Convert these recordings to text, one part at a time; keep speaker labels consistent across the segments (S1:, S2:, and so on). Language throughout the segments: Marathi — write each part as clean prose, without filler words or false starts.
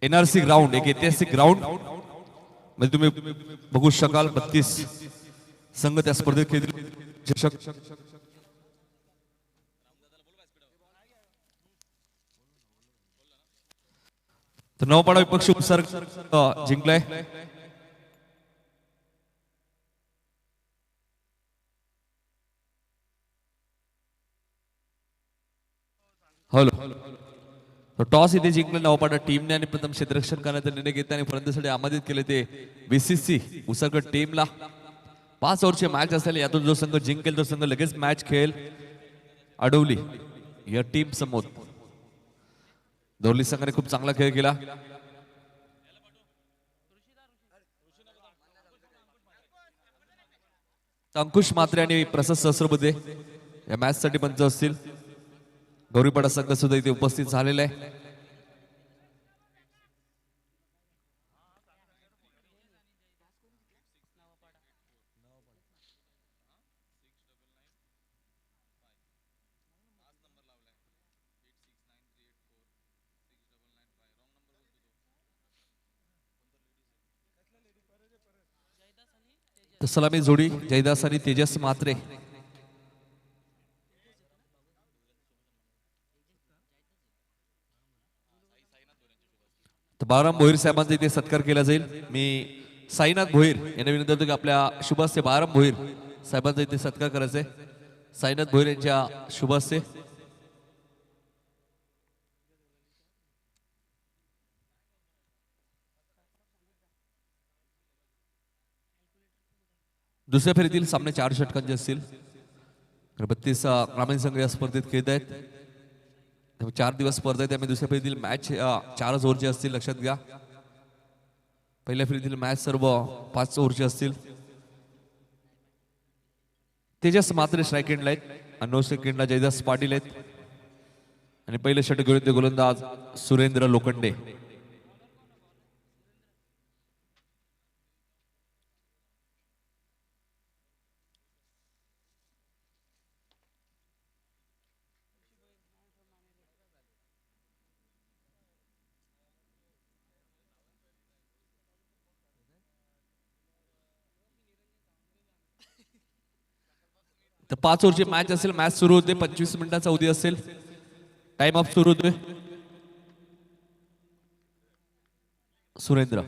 S1: एनआरसी ग्राउंड, एक ऐतिहासिक ग्राउंड मध्ये तुम्ही बघू शकाल 32 संघ त्या स्पर्धेत खेळतील. तर नवपाडा विपक्ष उपसर्ग जिंकलाय. हॅलो, टॉस इथे जिंकलं नवपाडा टीमने आणि प्रथम क्षेत्ररक्षण करण्याचा निर्णय घेतला आणि फलंदाजीसाठी आमंत्रित केले ते बीसीसी उसर्ग टीमला. 5 ओव्हरची मॅच असेल, यातून जो संघ जिंकेल तो संघ लगेच मॅच खेळेल अडवली या टीम समोर. दोरली संघाने खूप चांगला खेळ केला. अंकुश म्हात्रे आणि प्रसाद सहस्रबुद्धे या मॅच साठी पंच असतील. गौरीपाडा संघ सुद्धा इथे उपस्थित झालेला आहे. सलामी जोडी जयदास आणि तेजस म्हात्रे. बाराम भोईर साहेबांचा इथे सत्कार केला जाईल. मी साईनाथ भोईर यांना विनंती करतो की आपल्या शुभहस्ते बाराम भोईर साहेबांचा इथे सत्कार करायचा आहे. साईनाथ भोईर यांच्या शुभहस्ते. दुसऱ्या फेरीतील सामने 4 षटकांचे असतील. 32 ग्रामीण संघ या स्पर्धेत खेळत आहेत. 4 दिवस स्पर्धा आहे, त्यामुळे दुसऱ्या फेरीतील मॅच 4 ओव्हरचे असतील, लक्षात घ्या. पहिल्या फेरीतील मॅच सर्व 5 ओव्हरचे असतील. तेजस मात्र स्ट्राईक एंडला आहेत आणि 9 सेकंडला जयदास पाटील आहेत आणि पहिले षटक घेऊन ते गोलंदाज सुरेंद्र लोखंडे. तर 5 ओव्हरची मॅच असेल. मॅच सुरू होते, 25 मिनिटाचा अवधी असेल. टाइम ऑफ सुरू होतोय. सुरेंद्र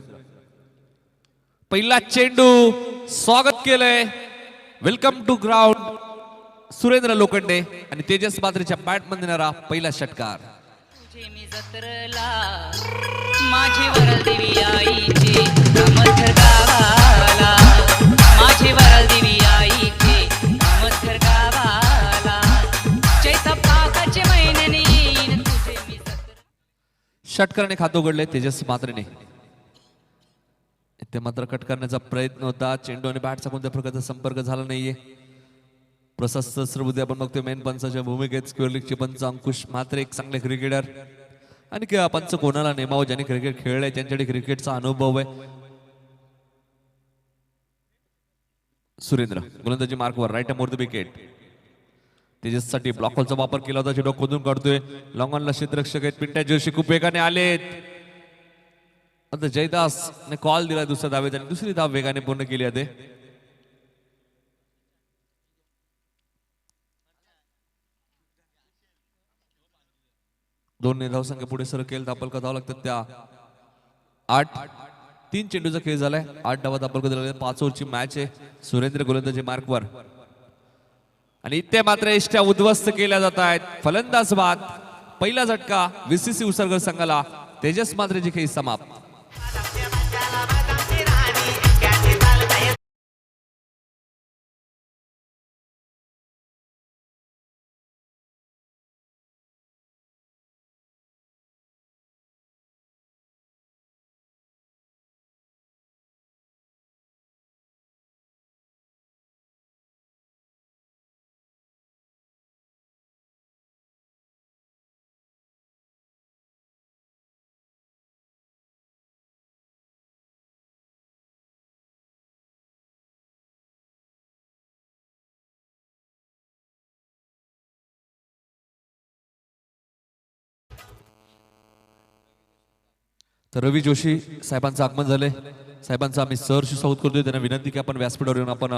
S1: पहिला चेंडू, स्वागत केलंय. Welcome to ground Surendra Lokhande आणि तेजस मात्रेच्या बॅट मध्ये येणारा पहिला षटकार. माझी वरल देवी आईची मथर गावाला, माझी वरल देवी आईची मथर गावाला, चैत पाकाचे महिन्याने येईन तुझे मी सत्र. षटकाराने खातो उघडले तेजस मात्रेने. ते मात्र कट करण्याचा प्रयत्न होता. चेंडू आणि बॅटचा कोणत्या प्रकारचा संपर्क झाला नाहीये. प्रसाद सहस्रबुद्धे आपण बघतोय मेन पंचाच्या भूमिकेत. स्क्वेअर लीगचे पंच अंकुश म्हात्रे एक चांगले क्रिकेटर आणि पंच कोणाला नेमावं ज्याने क्रिकेट खेळलंय, त्यांच्याकडे क्रिकेटचा अनुभव आहे. सुरेंद्र गोलंदाजी मार्कवर, राईट मोर द विकेट. तेजससाठी ब्लॉक हॉलचा वापर केला होता. चेंडू खोदून काढतोय. लॉंग ऑनला क्षेत्ररक्षक आहेत पिंट्या जोशी खूप वेगाने आलेत. आता जयदास ने कॉल दिला दुसऱ्या धावेत आणि दुसरी धाव वेगाने पूर्ण केली आहे. दोन धावसंख्या पुढे सरकेल. दापलका धाव लागतात त्या 8. 3 चेंडूचा खेळ झालाय. 8 धावा दापलका दिला. 5 ओव्हरची मॅच आहे. सुरेंद्र गोलंदाजी मार्कवर आणि इथे मात्र इष्ट्या उद्ध्वस्त केल्या जात आहेत. फलंदाज बाद. पहिला झटका बीसीसी उसरगर संघाला. तेजस मात्रेची खेळी समाप्त. तर रवी जोशी साहेबांचं आगमन झालंय. साहेबांचं आम्ही सहर्ष स्वागत करतोय. त्यांना विनंती की आपण व्यासपीठावर येऊन आपण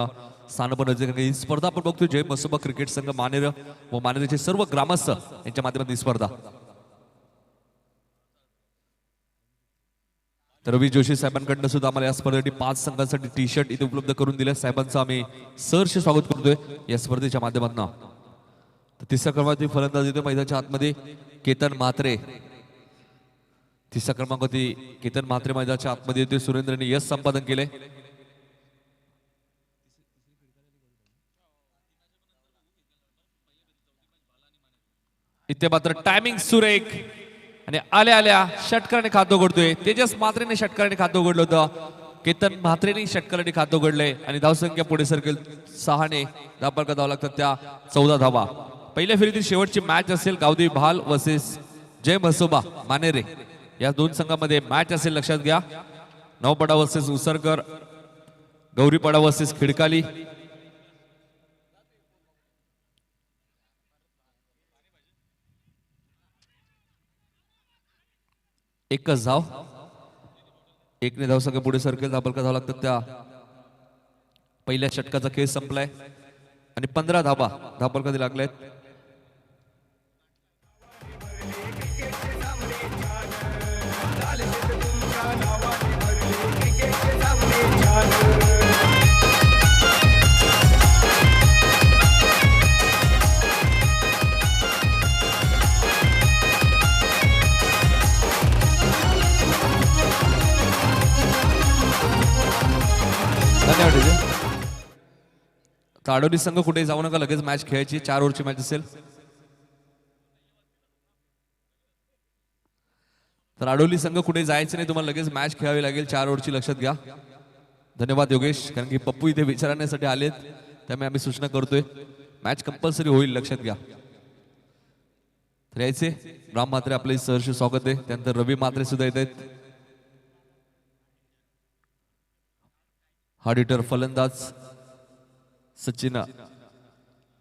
S1: स्थानपन्न ही स्पर्धा आपण बघतोय. जय मसोबा क्रिकेट संघ मानेर व मानेरचे सर्व ग्रामस्थ यांच्या माध्यमातून ही स्पर्धा. तर रवी जोशी साहेबांकडनं सुद्धा आम्हाला या स्पर्धेसाठी 5 संघांसाठी टी शर्ट इथे उपलब्ध करून दिले. साहेबांचं आम्ही सहर्ष स्वागत करतोय या स्पर्धेच्या माध्यमातून. तिसऱ्या क्रमांकावरती फलंदाज येतो मैदानाच्या आतमध्ये केतन म्हात्रे. तिसऱ्या क्रमांकावरती केतन म्हात्रे मैदानाच्या आतमध्ये येतोय. सुरेंद्रने यश संपादन केले. इथे मात्र टायमिंग सुरेख आणि आल्या आल्या षटकाराने खातं उघडतोय. तेजस म्हात्रेने षटकाराने खातं उघडलं होतं. केतन म्हात्रेने षटकाराने खातं उघडलंय आणि धावसंख्या पुढे सरकेल 6 ने. धावफलका धावा लागतात त्या 14 धावा. पहिल्या फेरीतील शेवटची मॅच असेल गावदेवी भाल वर्सेस जय म्हसोबा मानेरे. या दोन संघांमध्ये मॅच असेल लक्षात घ्या. Navpada versus उसरकर, गौरीपाडा versus खिडकाली. एकच धाव, 1 ने धावसंख्या पुढे सरकेल. धावफलका धावा लागतात त्या पहिल्या षटकाचा खेळ संपलाय आणि 15 धावा धावफलकात लागल्यात. ताडोली संघ कुठे जाऊ नका, लगेच मॅच खेळायची. 4 ओव्हरची मॅच असेल. तर आडोली संघ कुठे जायचं नाही, तुम्हाला लगेच मॅच खेळावी लागेल 4 ओव्हरची, लक्षात घ्या. धन्यवाद योगेश, कारण की पप्पू इथे विचारण्यासाठी आलेत, त्यामुळे आम्ही सूचना करतोय. मॅच कंपल्सरी होईल, लक्षात घ्या. तर यायचे राम म्हात्रे, आपले सहर्ष स्वागत आहे. त्यानंतर रवी म्हात्रे सुद्धा येत आहेत. हार्ड हिटर फलंदाज सचिन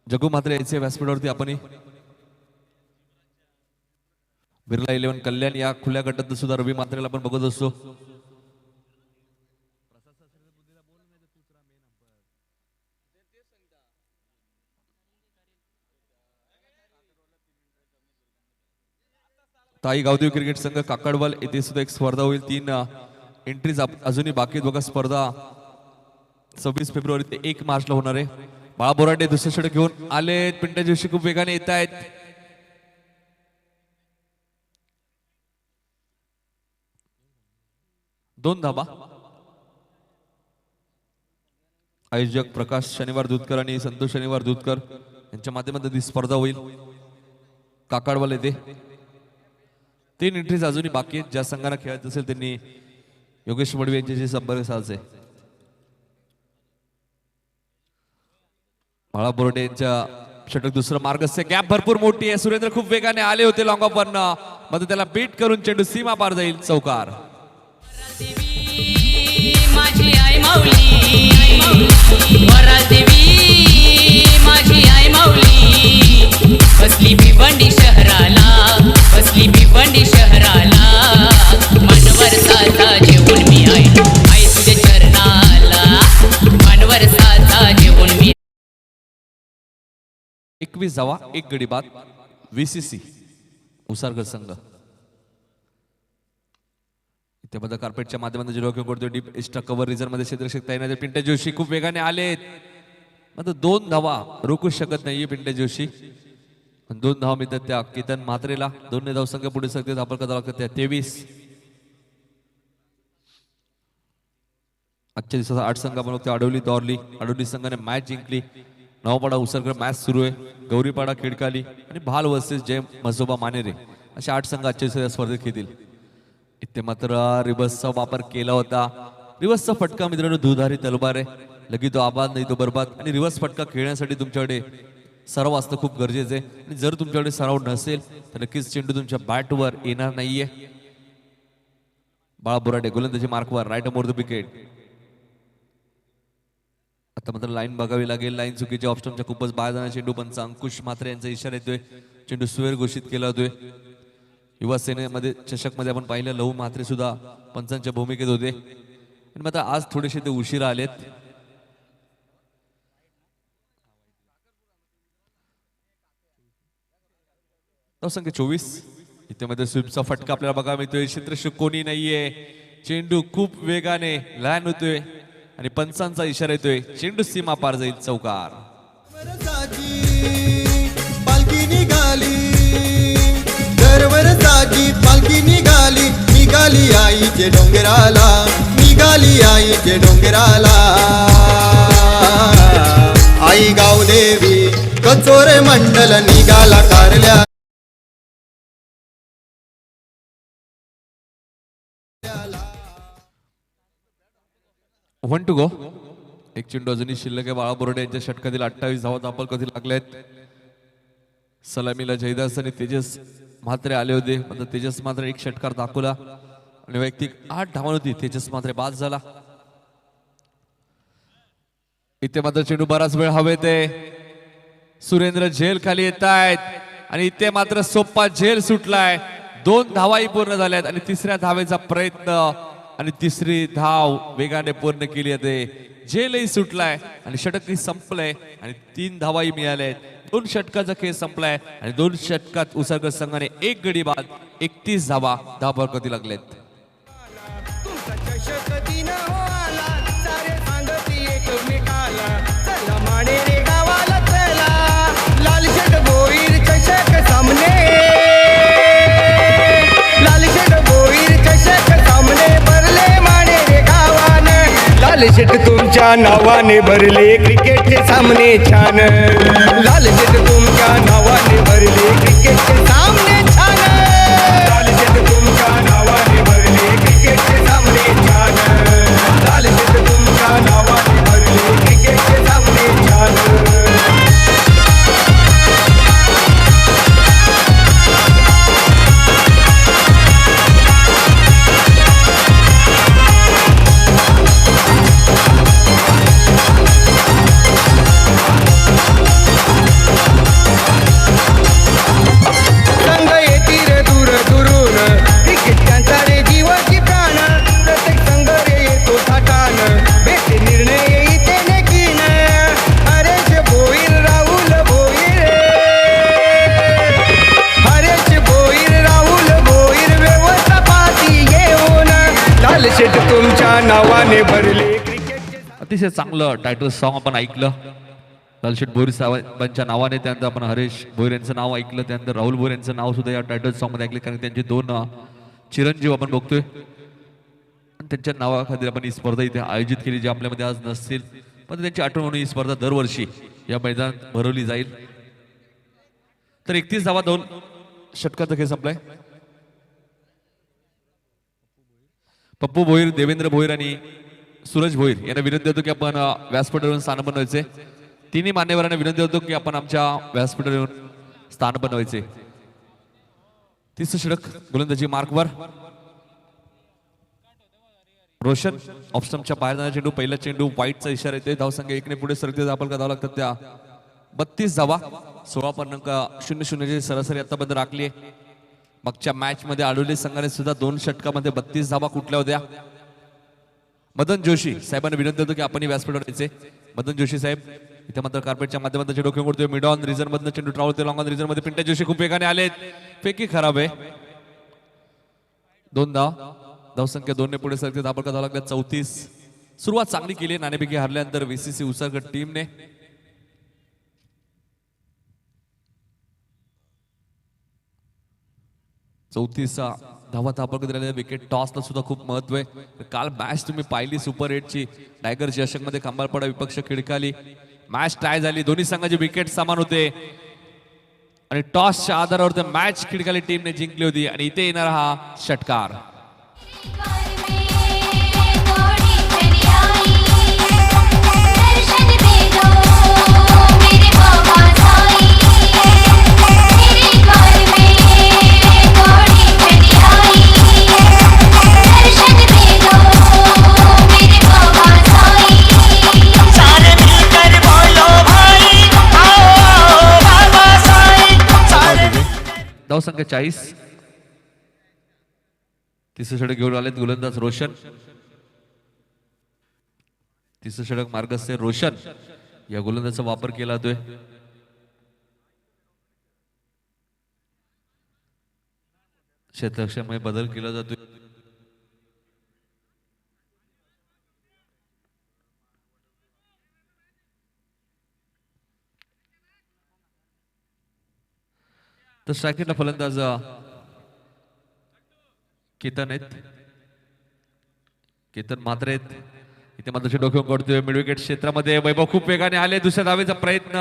S1: जगू म्हात्रे यायचे व्यासपीठावरती. आपण बिर्ला 11 कल्याण या खुल्या गटात सुद्धा रवी म्हात्रेला आपण बघत असतो. ताई गावदेवी क्रिकेट संघ काकडवाल येथे सुद्धा एक स्पर्धा होईल. 3 एंट्रीज अजूनही बाकी आहेत बघा. स्पर्धा 26 फेब्रुवारी ते 1 मार्चला होणार आहे. बाळा बोराटे दुसरे षटक घेऊन आले. पिंट्या जोशी खूप वेगाने येत आहेत. दोन धाबा. आयोजक प्रकाश शनिवार दूधकर आणि संतोष शनिवार दूधकर यांच्या माध्यमातून ही स्पर्धा होईल. काकडवाल येथे 3 एंट्रीज अजूनही बाकी आहेत. ज्या संघांना खेळायचं असेल त्यांनी योगेश मडवी यांच्याशी संपर्क साधायचा. बाळा बोर्डे यांच्या षटक दुसरं मार्गस्य. गॅप भरपूर मोठी आहे. सुरेंद्र खूप वेगाने आले होते लॉंग ऑफ वन मध्ये, त्याला बीट करून चेंडू सीमा पार जाईल. चौकार.
S2: माझी आई माऊली, वराल देवी माझी आई माऊली, बसली भिवंडी शहराला, बसली भिवंडी शहराला, मनवर साधा जेवून मी आई आई तुझ्या चरणाला, मनवर साधा जेवून मी.
S1: 21 धावा, 1 गडी बाद. VCC उसारकर संघ इथे मध्ये कार्पेटच्या माध्यमातून जिरो करतोय. डीप एक्स्ट्रा कव्हर रिझर्व मध्ये क्षेत्ररक्षक तैनात. पिंट्या जोशी खूप वेगाने आलेत, मात्र 2 धावा रोखू शकत नाहीये पिंट्या जोशी. 2 धावा मिळतात त्या केतन म्हात्रेला. 2 ने धावसंख्या पुढे सरकते. धावफलका धावा लागतात त्या 23. आजच्या दिवसाचा 8 संघ आपण आडवली दौरली. आडवली संघाने मॅच जिंकली. नवपाडा उसरकर मॅच सुरू आहे. गौरीपाडा खिडकाली आणि भाल वर्सेस जय म्हसोबा मानेरे असे 8 संघ आजच्या दिवसाच्या स्पर्धेत खेळतील. इथे मात्र रिव्हर्सचा वापर केला होता. रिव्हर्सचा फटका मित्रांनो दुधारी तलवार आहे. लगी तो आबाद नाही तो बरबाद. आणि रिव्हर्स फटका खेळण्यासाठी तुमच्याकडे सराव असणं खूप गरजेचं आहे. आणि जर तुमच्याकडे सराव नसेल तर नक्कीच चेंडू तुमच्या बॅटवर येणार नाहीये. बाळा बोराटे गोलंदाजी मार्कवर, राईट मोर द विकेट. आता मात्र लाईन बघावी लागेल. लाईन चुकीच्या ऑप्शनच्या खूपच बाहेर जाणार चेंडू. पंच अंकुश म्हात्रे यांचा इशारा येतोय. चेंडू स्वेर घोषित केला होतोय. युवा सेनेमध्ये चषकमध्ये आपण पाहिलं लहू म्हात्रे सुद्धा पंचांच्या भूमिकेत होते आणि मात्र आज थोडेसे ते उशिरा आलेत. संख्या 24 इथे मध्ये स्वीपचा फटका आपल्याला बघा मिळतोय. क्षेत्ररक्षक कोणी नाहीये. चेंडू खूप वेगाने लहान होतोय आणि पंचांचा इशारा येतोय. चेंडू सीमा पार जाईल. चौकार.
S3: पालखी निघाली दरवरसाची पालखी निघाली निघाली आईचे डोंगराला निघाली आईचे डोंगराला. आई गावदेवी कचोरे मंडल निघाला कारल्या.
S1: One to go. एक चेंडू अजूनही शिल्लक आहे. बाळा बोर्डे यांच्या षटकातील 28 धावा दापल कधी लागलेत. सलामीला जयदास आणि तेजस म्हात्रे आले होते पण तेजस मात्र एक षटकार दाखवला आणि वैयक्तिक 8 धावा होती. तेजस मात्र बाद झाला. इथे मात्र चेंडू बराच वेळ हवेत आहे. सुरेंद्र झेल खाली येत आहेत आणि इथे मात्र सोप्पा झेल सुटलाय. 2 धावाही पूर्ण झाल्यात आणि तिसऱ्या धावेचा प्रयत्न आणि तिसरी धाव वेगाने पूर्ण केली आहे. झेलही सुटलाय आणि षटकही संपलंय आणि 3 धावाही मिळाल्यात. 2 षटकाचा खेळ संपलाय आणि 2 षटकात उसळकर संघाने 1 गडी बाद 31 धावा धावकती लागलेत.
S4: लाल शेट तुमच्या नावाने भरले क्रिकेटचे सामने छान. लाल शेट तुमच्या नावाने भरले क्रिकेटचे सामने छान. लाल शेट तुमच्या नावाने भरले क्रिकेटचे सामने छान. लाल शेट तुमच्या नावाने भरले क्रिकेटचे सामने छान.
S1: अतिशय चांगलं टायटल सॉन्ग आपण ऐकलं. लालशेठ भोईर साहेबांच्या नावाने. त्यानंतर आपण हरेश भोईर यांचं नाव ऐकलं. त्यानंतर राहुल भोईर यांचं नाव सुद्धा या टायटल सॉन्ग मध्ये ऐकले कारण त्यांचे 2 चिरंजीव आपण बघतोय. त्यांच्या नावाखाली आपण ही स्पर्धा इथे आयोजित केली जी आपल्यामध्ये आज नसतील पण त्यांची आठवण म्हणून ही स्पर्धा दरवर्षी या मैदानात भरवली जाईल. तर 31 धावा 2 षटकाचा खेळ संपलाय. पप्पू भोईर, देवेंद्र भोईर आणि सूरज भोईर यांना विनंती होतो की आपण व्यासपीठावरून स्थान बनवायचे. तिन्ही मान्यवरांना विनंती होतो की आपण आमच्या व्यासपीठावरून स्थान बनवायचे. 30 षटक गोलंदाजी मार्कवर. रोशन ऑफस्टम्पच्या बाहेर जाणारा चेंडू. पहिला चेंडू वाईटचा इशारा येतोय. धावसंख्या 1 ने पुढे सरकते. आपण का धावा लागतात त्या 32 धावा. 16.00 सरासरी आतापर्यंत राखली आहे. मागच्या मॅच मध्ये आडोली संघाने सुद्धा 2 षटकामध्ये 32 धावा कुठल्या होत्या. मदन जोशी साहेबांना विनंती होतो की आपण व्यासपीठावर यायचे. मदन जोशी साहेब इथे मात्र कार्पेटच्या माध्यमातून चेंडू खेळून करतोय. मिड ऑन रिझन मधनं चेंडू ट्रॅव्हल होतोय. लॉंग ऑन रिझन मध्ये पिंट्या जोशी खूप वेगाने आलेत. फेकी खराब आहे. 2 धावसंख्या 2 ने पुढे सरकते. धावा धावा लागल्या 34. सुरुवात चांगली केली. नाणेफेकी हारल्यानंतर VCC उसळगड टीमने. धावा धापक दिलेल्या विकेट टॉसला सुद्धा खूप महत्व आहे. काल मॅच तुम्ही पाहिली सुपर 8 ची. टायगर चषक मध्ये खंबाळपाडा विपक्ष खिडकाली. मॅच टाय झाली. दोन्ही संघाचे विकेट समान होते आणि टॉसच्या आधारावर मॅच खिडकाली टीमने जिंकली होती आणि इथे येणारा हा षटकार. धावसंख्या 40. तिसरं षटक घेऊन आलेत गोलंदाज रोशन. तिसरं षटक मार्गस्थ रोशन या गोलंदाजाचा वापर केला जातोय. क्षेत्ररक्षणामध्ये बदल केला जातोय. तर स्ट्रायकीला फलंदाज केतन आहेत. केतन म्हात्रे आहेत. इथे मात्र डोक्यावर काढतोय मिड विकेट क्षेत्रामध्ये. वैभव खूप वेगाने आले. दुसऱ्या धावेचा प्रयत्न,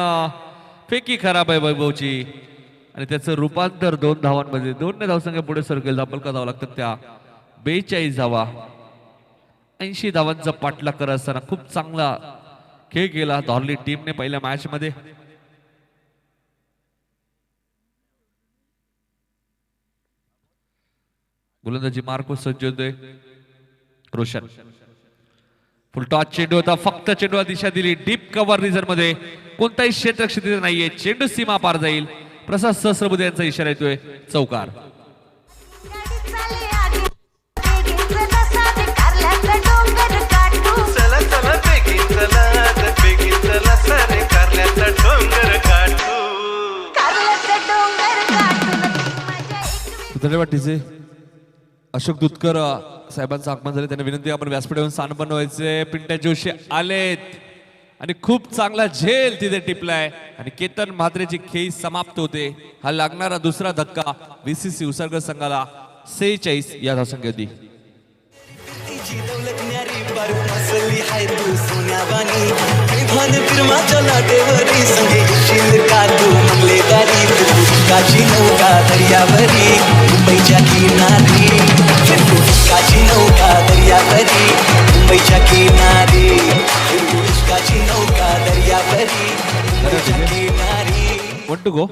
S1: फेकी खराब आहे वैभवची आणि त्याचं रूपांतर 2 धावांमध्ये. 2 धावसंख्या पुढे सरकेल. धापलका धावा लागतात त्या 42 धावा. 80 धावांचा पाठलाग करत असताना खूप चांगला खेळ केला धॉर्ली टीमने पहिल्या मॅच मध्ये. गोलंदाजी मार्को सज्ज होतोय. रोशन फुल टॉच चेंडू होता. फक्त चेंडूला दिशा दिली. डीप कव्हर रिझन मध्ये कोणताही क्षेत्ररक्षक तिथे नाहीये. चेंडू सीमा पार जाईल. प्रसाद सहस्रबुद्धे यांचा इशारा येतोय. चौकार. धन्यवाद. अशोक दुधकर साहेबांचं आगमन झालं. त्यांना विनंती आपण व्यासपीठावरून स्थान बनवायचे. पिंट्या जोशी आलेत आणि खूप चांगला झेल तिथे टिपलाय आणि केतन म्हात्रेची खेळी समाप्त होते. हा लागणारा दुसरा धक्का बीसीसी उसरगर संघाला 46 या धावसंख्येवरती.
S5: मुंबईच्या किनारी इश्काची नौका दर्यावरी. मुंबईच्या किनारी इश्काची नौका दर्यावरी. मुंबईच्या किनारी.
S1: 1 to go.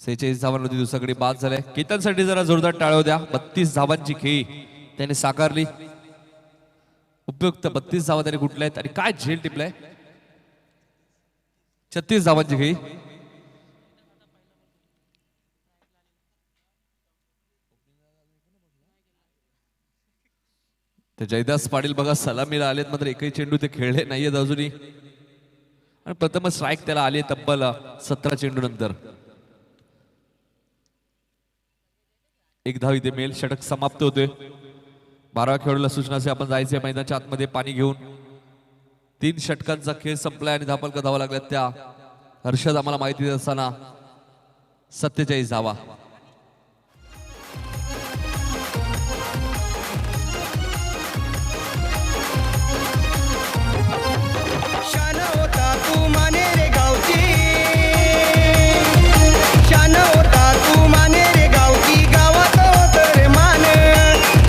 S1: 46 धावांवरती दुसरीकडे बाद झालाय. केतनसाठी जरा जोरदार टाळ्या द्या. 32 धावांची खेळी त्याने साकारली. उपयुक्त 32 धावा त्याने कुठल्या आहेत आणि काय झेल टिपलाय. 36 धावांची खेळी. ते जयदास पाटील बघा सलामीला आलेत मात्र एकही चेंडू ते खेळले नाहीयेत अजूनही. आणि प्रथमच स्ट्राईक त्याला आली तब्बल 17 चेंडू नंतर. 1 धाव इथे मिळेल. षटक समाप्त होतोय. 12व्या खेळाडूला सूचना असे आपण जायचे मैदानाच्या आतमध्ये पाणी घेऊन. 3 षटकांचा खेळ संपलाय आणि धापलका धावा लागल्यात त्या हर्षद आम्हाला माहिती देत असताना 47 धावा.
S4: शान होता तू माने रे गावची. शान होता तू माने रे गावची. गावात होत रे मान.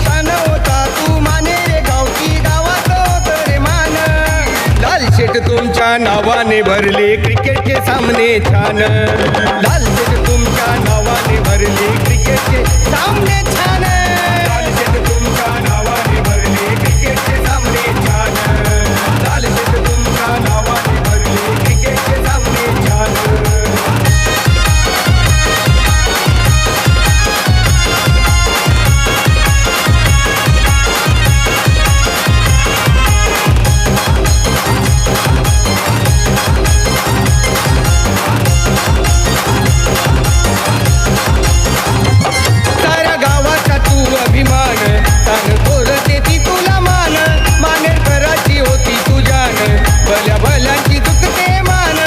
S4: शान होता तू माने रे गावची. गावात होत रे मान. लाल शेट तुमच्या नावाने भरले क्रिकेटचे सामने छान. लाल शेट तुमच्या नावाने भरले क्रिकेटचे सामने छान. लाल शेट तुमच्या नावाने भरले क्रिकेटचे सामने छान. लाल शेट तुमच्या नावाने भरले क्रिकेटचे सामने छान. साऱ्या गावाचा तू अभिमान. सांग बोलते ती तुला मान. मानेर कराची होती तू जान. भल्या भल्यांची चुकते मान.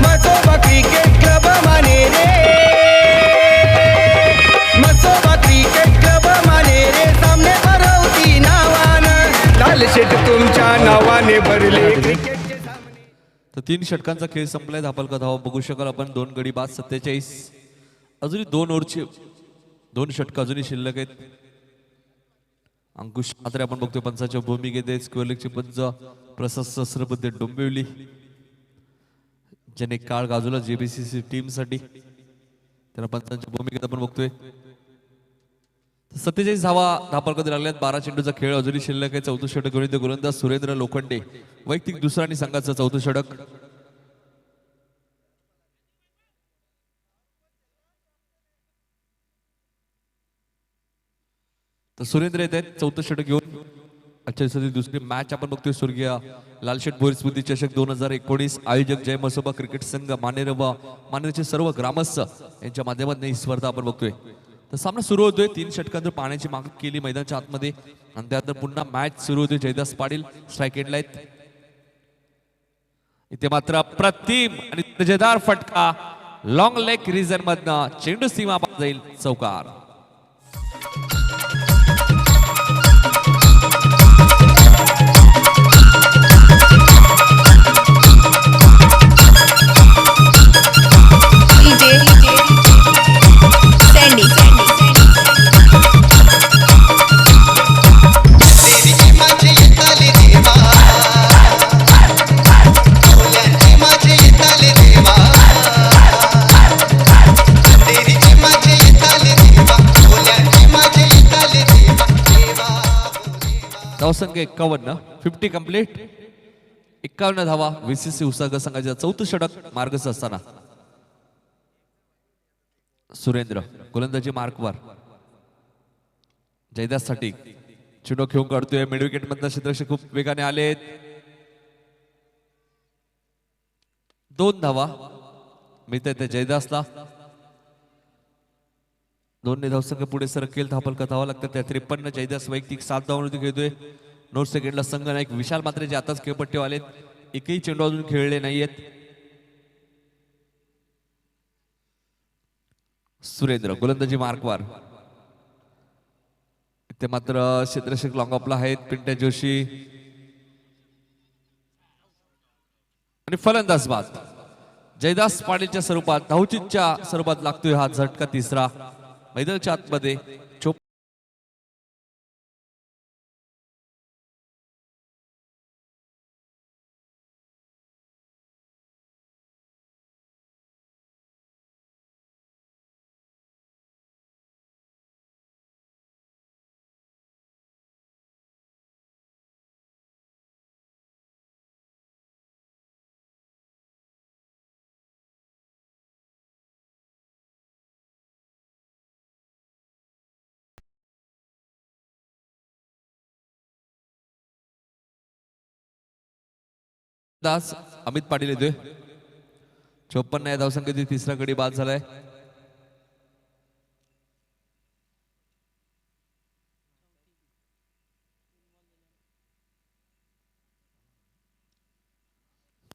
S4: मसोबा क्रिकेट क्लब माने रे. मसोबा क्रिकेट क्लब माने रे. सामने भरवती नावान. लाल शेट तुमच्या नावाने भरले क्रिकेटचे सामने.
S1: तर 3 षटकांचा खेळ संपलाय. धापलका धावा बघू शकाल आपण. 2 गडी बाद 47. अजूनही 2 ओव्हरचे 2 षटक अजूनही शिल्लक आहेत. अंकुश मात्र आपण बघतोय पंचाच्या भूमिकेत. स्क्वेअर लेगचे पंच प्रसाद सहस्रबुद्धे डोंबिवली ज्याने काळ गाजवला जेबीसीसी टीम साठी. त्यांना पंचांच्या भूमिकेत आपण बघतोय. 47 धावा धापलका लागल्यात. 12 चेंडूचा खेळ अजूनही शिल्लक आहे. 4थं षटक घेऊन येते गोलंदाज सुरेंद्र लोखंडे. वैयक्तिक दुसरा आणि संघाचं 4थं षटक. तर सुरेंद्र येत आहेत चौथं षटक घेऊन. आजच्या दिवसाची दुसरी मॅच आपण बघतोय स्वर्गीय लालशेठ भोईर स्मृती चषक 2019. आयोजक जय मसोबा क्रिकेट संघ मानेर व मानेरचे सर्व ग्रामस्थ यांच्या माध्यमातून ही स्पर्धा आपण बघतोय. तर सामना सुरू होतोय 3 षटकांवर पाण्याची मागणी केली मैदानाच्या आतमध्ये आणि त्यानंतर पुन्हा मॅच सुरू होते. जयदास पाटील स्ट्राईक एंडला आहेत. इथे मात्र अप्रतिम आणि दर्जेदार फटका लॉंग लेग रिजन मधनं चेंडू सीमा पार जाईल चौकार. धावसंख्या 51, 50 कंप्लीट. 51 धावा VCC उसागर संघाच्या चौथं षटक मार्गस्थ असताना सुरेंद्र गोलंदाजी मार्कवर जयदास साठी चेंडू घेऊन काढतोय. मिड विकेट मधनं क्षेत्ररक्षक खूप वेगाने आलेत. 2 धावा मिळतात जयदासला. 2 धावसंख्या पुढे सरकेल. धापल धावा लागतात त्या 53. जयदास वैयक्तिक 7 धावांवरती खेळतोय. 9 सेकंडला संघ नायक विशाल मात्रे जे आताच खेळपट्टीवर आलेत. एकही चेंडू अजून खेळले नाहीयेत. सुरेंद्र गोलंदाजी मार्कवर. इथे मात्र क्षेत्ररक्षक लॉंग ऑफला आहेत पिंट्या जोशी आणि फलंदाज बाद जयदास पाटीलच्या स्वरूपात धावचीच्या स्वरूपात लागतोय हा झटका तिसरा. मैदानाच्या आतमध्ये दास अमित पाटील येतोय. 54 या धावसंख्येची तिसरा गडी बाद झालाय.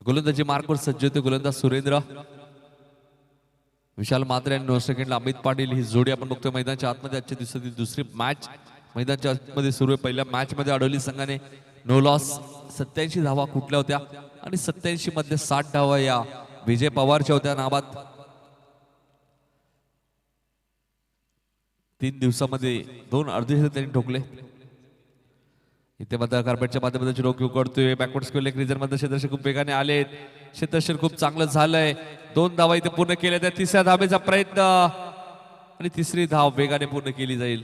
S1: गोलंदाजी मार्कवर सज्ज होते गोलंदाज सुरेंद्र. विशाल मात्रे आणि 9 सेकंडला अमित पाटील ही जोडी आपण बघतोय मैदानाच्या आतमध्ये. आजच्या दिवसाची दुसरी मॅच मैदानाच्या आतमध्ये सुरू आहे. पहिल्या मॅच मध्ये अडवली संघाने नो लॉस. 87 धावा कुठल्या होत्या आणि 87 मध्ये 60 धावा या विजय पवारच्या होत्या नाबाद. 3 दिवसामध्ये 2 अर्धशतक त्यांनी ठोकले. इथे मात्र कार्पेटच्या माध्यमातून चेंडू उकडतोय. बॅकवर्ड स्क्वेअर लेग रिजन मध्ये क्षेत्ररक्षक खूप वेगाने आलेत. क्षेत्ररक्षण खूप चांगलं झालंय. 2 धावा इथे पूर्ण केल्या. त्या तिसऱ्या धावेचा प्रयत्न आणि तिसरी धाव वेगाने पूर्ण केली जाईल.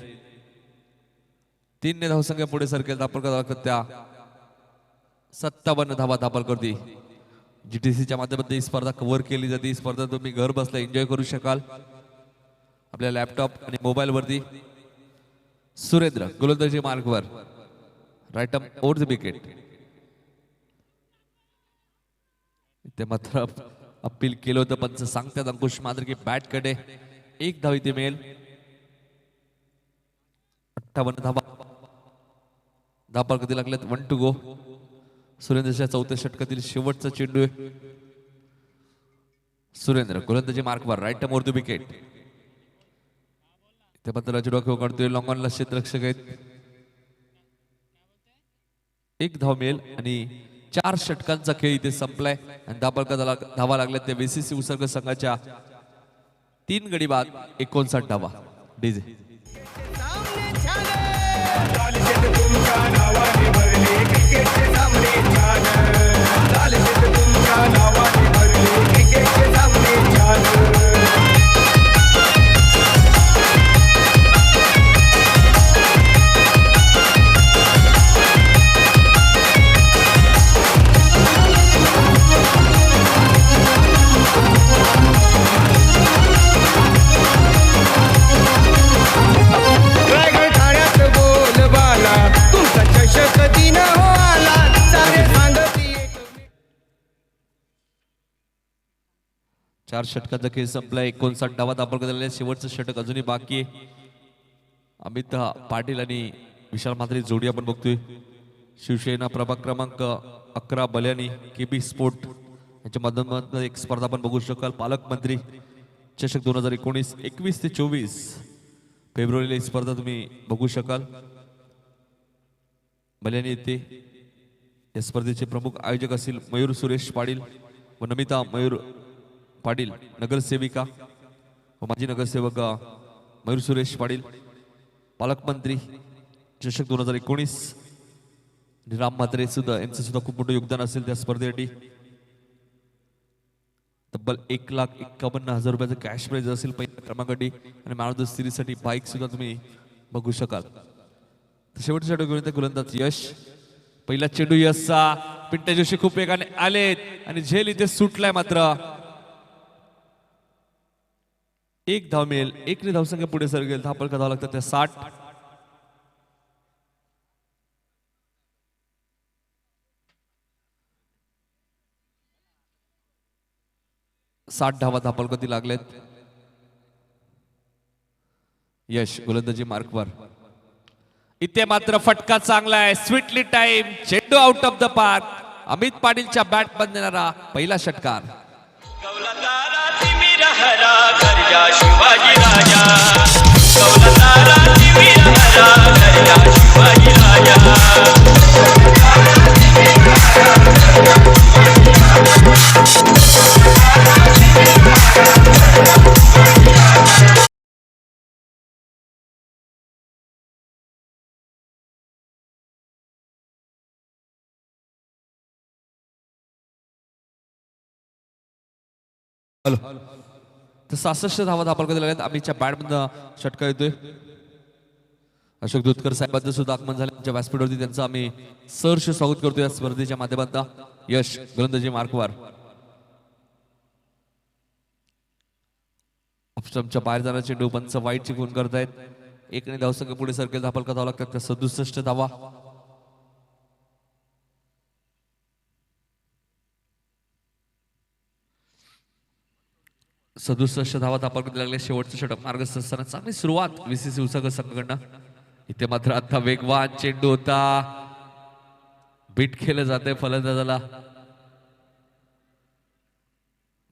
S1: 3 धावसंख्या पुढे सरकेल. दापल करावं त्या 57 धावा दापल करते. GTCच्या माध्यमातून ही स्पर्धा कव्हर केली जाते. ही स्पर्धा तुम्ही घर बसल्या एन्जॉय करू शकाल आपल्या लॅपटॉप आणि मोबाईल वरती. सुरेंद्र गोलंदाजी मार्कवर right up over the wicket. इथे मात्र अपील केलं होतं पंच सांगतात अंकुश मात्र की बॅट कडे 1 धाव इथे मिळेल. 58 धावा दापल कधी लागल्यात. 1 टू गो. सुरेंद्रच्या चौथ्या षटकातील शेवटचा चेंडू आहे. सुरेंद्र गोलंदाजी मार्कवर right up over the wicket. इथे मात्र चेंडू खेळ काढतोय. लॉंग ऑनला क्षेत्ररक्षक आहेत. 1 धाव मिळेल आणि 4 षटकांचा खेळ इथे संपलाय आणि धावा लागल्या त्या VCC उसागर संघाच्या 3 गडी बाद 59 धावा. डीजे
S4: तुमच्या नावाने भरले क्रिकेटचे सामने छान. तुमच्या नावाने भरले क्रिकेटचे सामने छान.
S1: 4 षटकांचा खेळ संपला. 59 धावा दाखल केलेल्या आहेत. शेवटचं षटक अजूनही बाकी आहे. अमित पाटील आणि विशाल म्हात्रे जोडी आपण बघतोय. शिवसेना प्रभाग क्रमांक 11 बल्यानी केबी स्पोर्ट यांच्या माध्यमातून एक स्पर्धा आपण बघू शकाल. पालकमंत्री चषक 2019 21 ते 24 फेब्रुवारीला ही स्पर्धा तुम्ही बघू शकाल. बल्यानी येथे या स्पर्धेचे प्रमुख आयोजक असतील मयूर सुरेश पाटील व नमिता मयूर पाटील, नगरसेविका व माजी नगरसेवक मयूर सुरेश पाटील. पालकमंत्री चषक 2019 राम म्हात्रे सुद्धा यांचं सुद्धा खूप मोठं योगदान असेल त्या स्पर्धेसाठी. तब्बल 1,51,000 रुपयाचं कॅश प्राइज असेल पहिल्या क्रमांकासाठी आणि मॅन ऑफ द सिरीजसाठी बाईक सुद्धा तुम्ही बघू शकाल. शेवटच्या षटक गोलंदाज यश. पहिला चेंडू यशचा. पिंट्या जोशी खूप वेगाने आलेत आणि झेल इथे सुटलाय. मात्र एक धाव मिळेल. 1 धावसंख्या पुढे सरकेल. धापल धावा लागतात त्या 60. 60 धावा धापल कधी लागलेत. यश गोलंदाजी मार्कवर. इथे मात्र फटका चांगला आहे. Sweetly time. चेंडू out of the park. Amit पाटीलच्या बॅट बंद देणारा पहिला षटकार.
S6: शिवाजी राजा शिवाजी
S1: तर 66 धावा दाखल केलेल्या आहेत. आम्हीच्या बॅटमधून षटकार येतोय. अशोक दुधकर साहेबांचं सुद्धा आगमन झालं. त्यांच्या व्यासपीठावरती त्यांचं आम्ही सहर्ष स्वागत करतोय या स्पर्धेच्या माध्यमातून. यश गोलंदाजी मार्कवर. ऑफस्टंपच्या बाहेर जाणारा चेंडू पंच वाईटची खून करतायत. 1 धावसंख्या पुढे सरकेल. धापल धावा लागतात त्या 67 धावा. धावा दाखल करायला लागले. शेवटचं षटक मार्गस्थ असताना चांगली सुरुवात VCC उसागर संघाकडनं. इथे मात्र आता वेगवान चेंडू होता. बीट केलं जाते फलंदाजाला.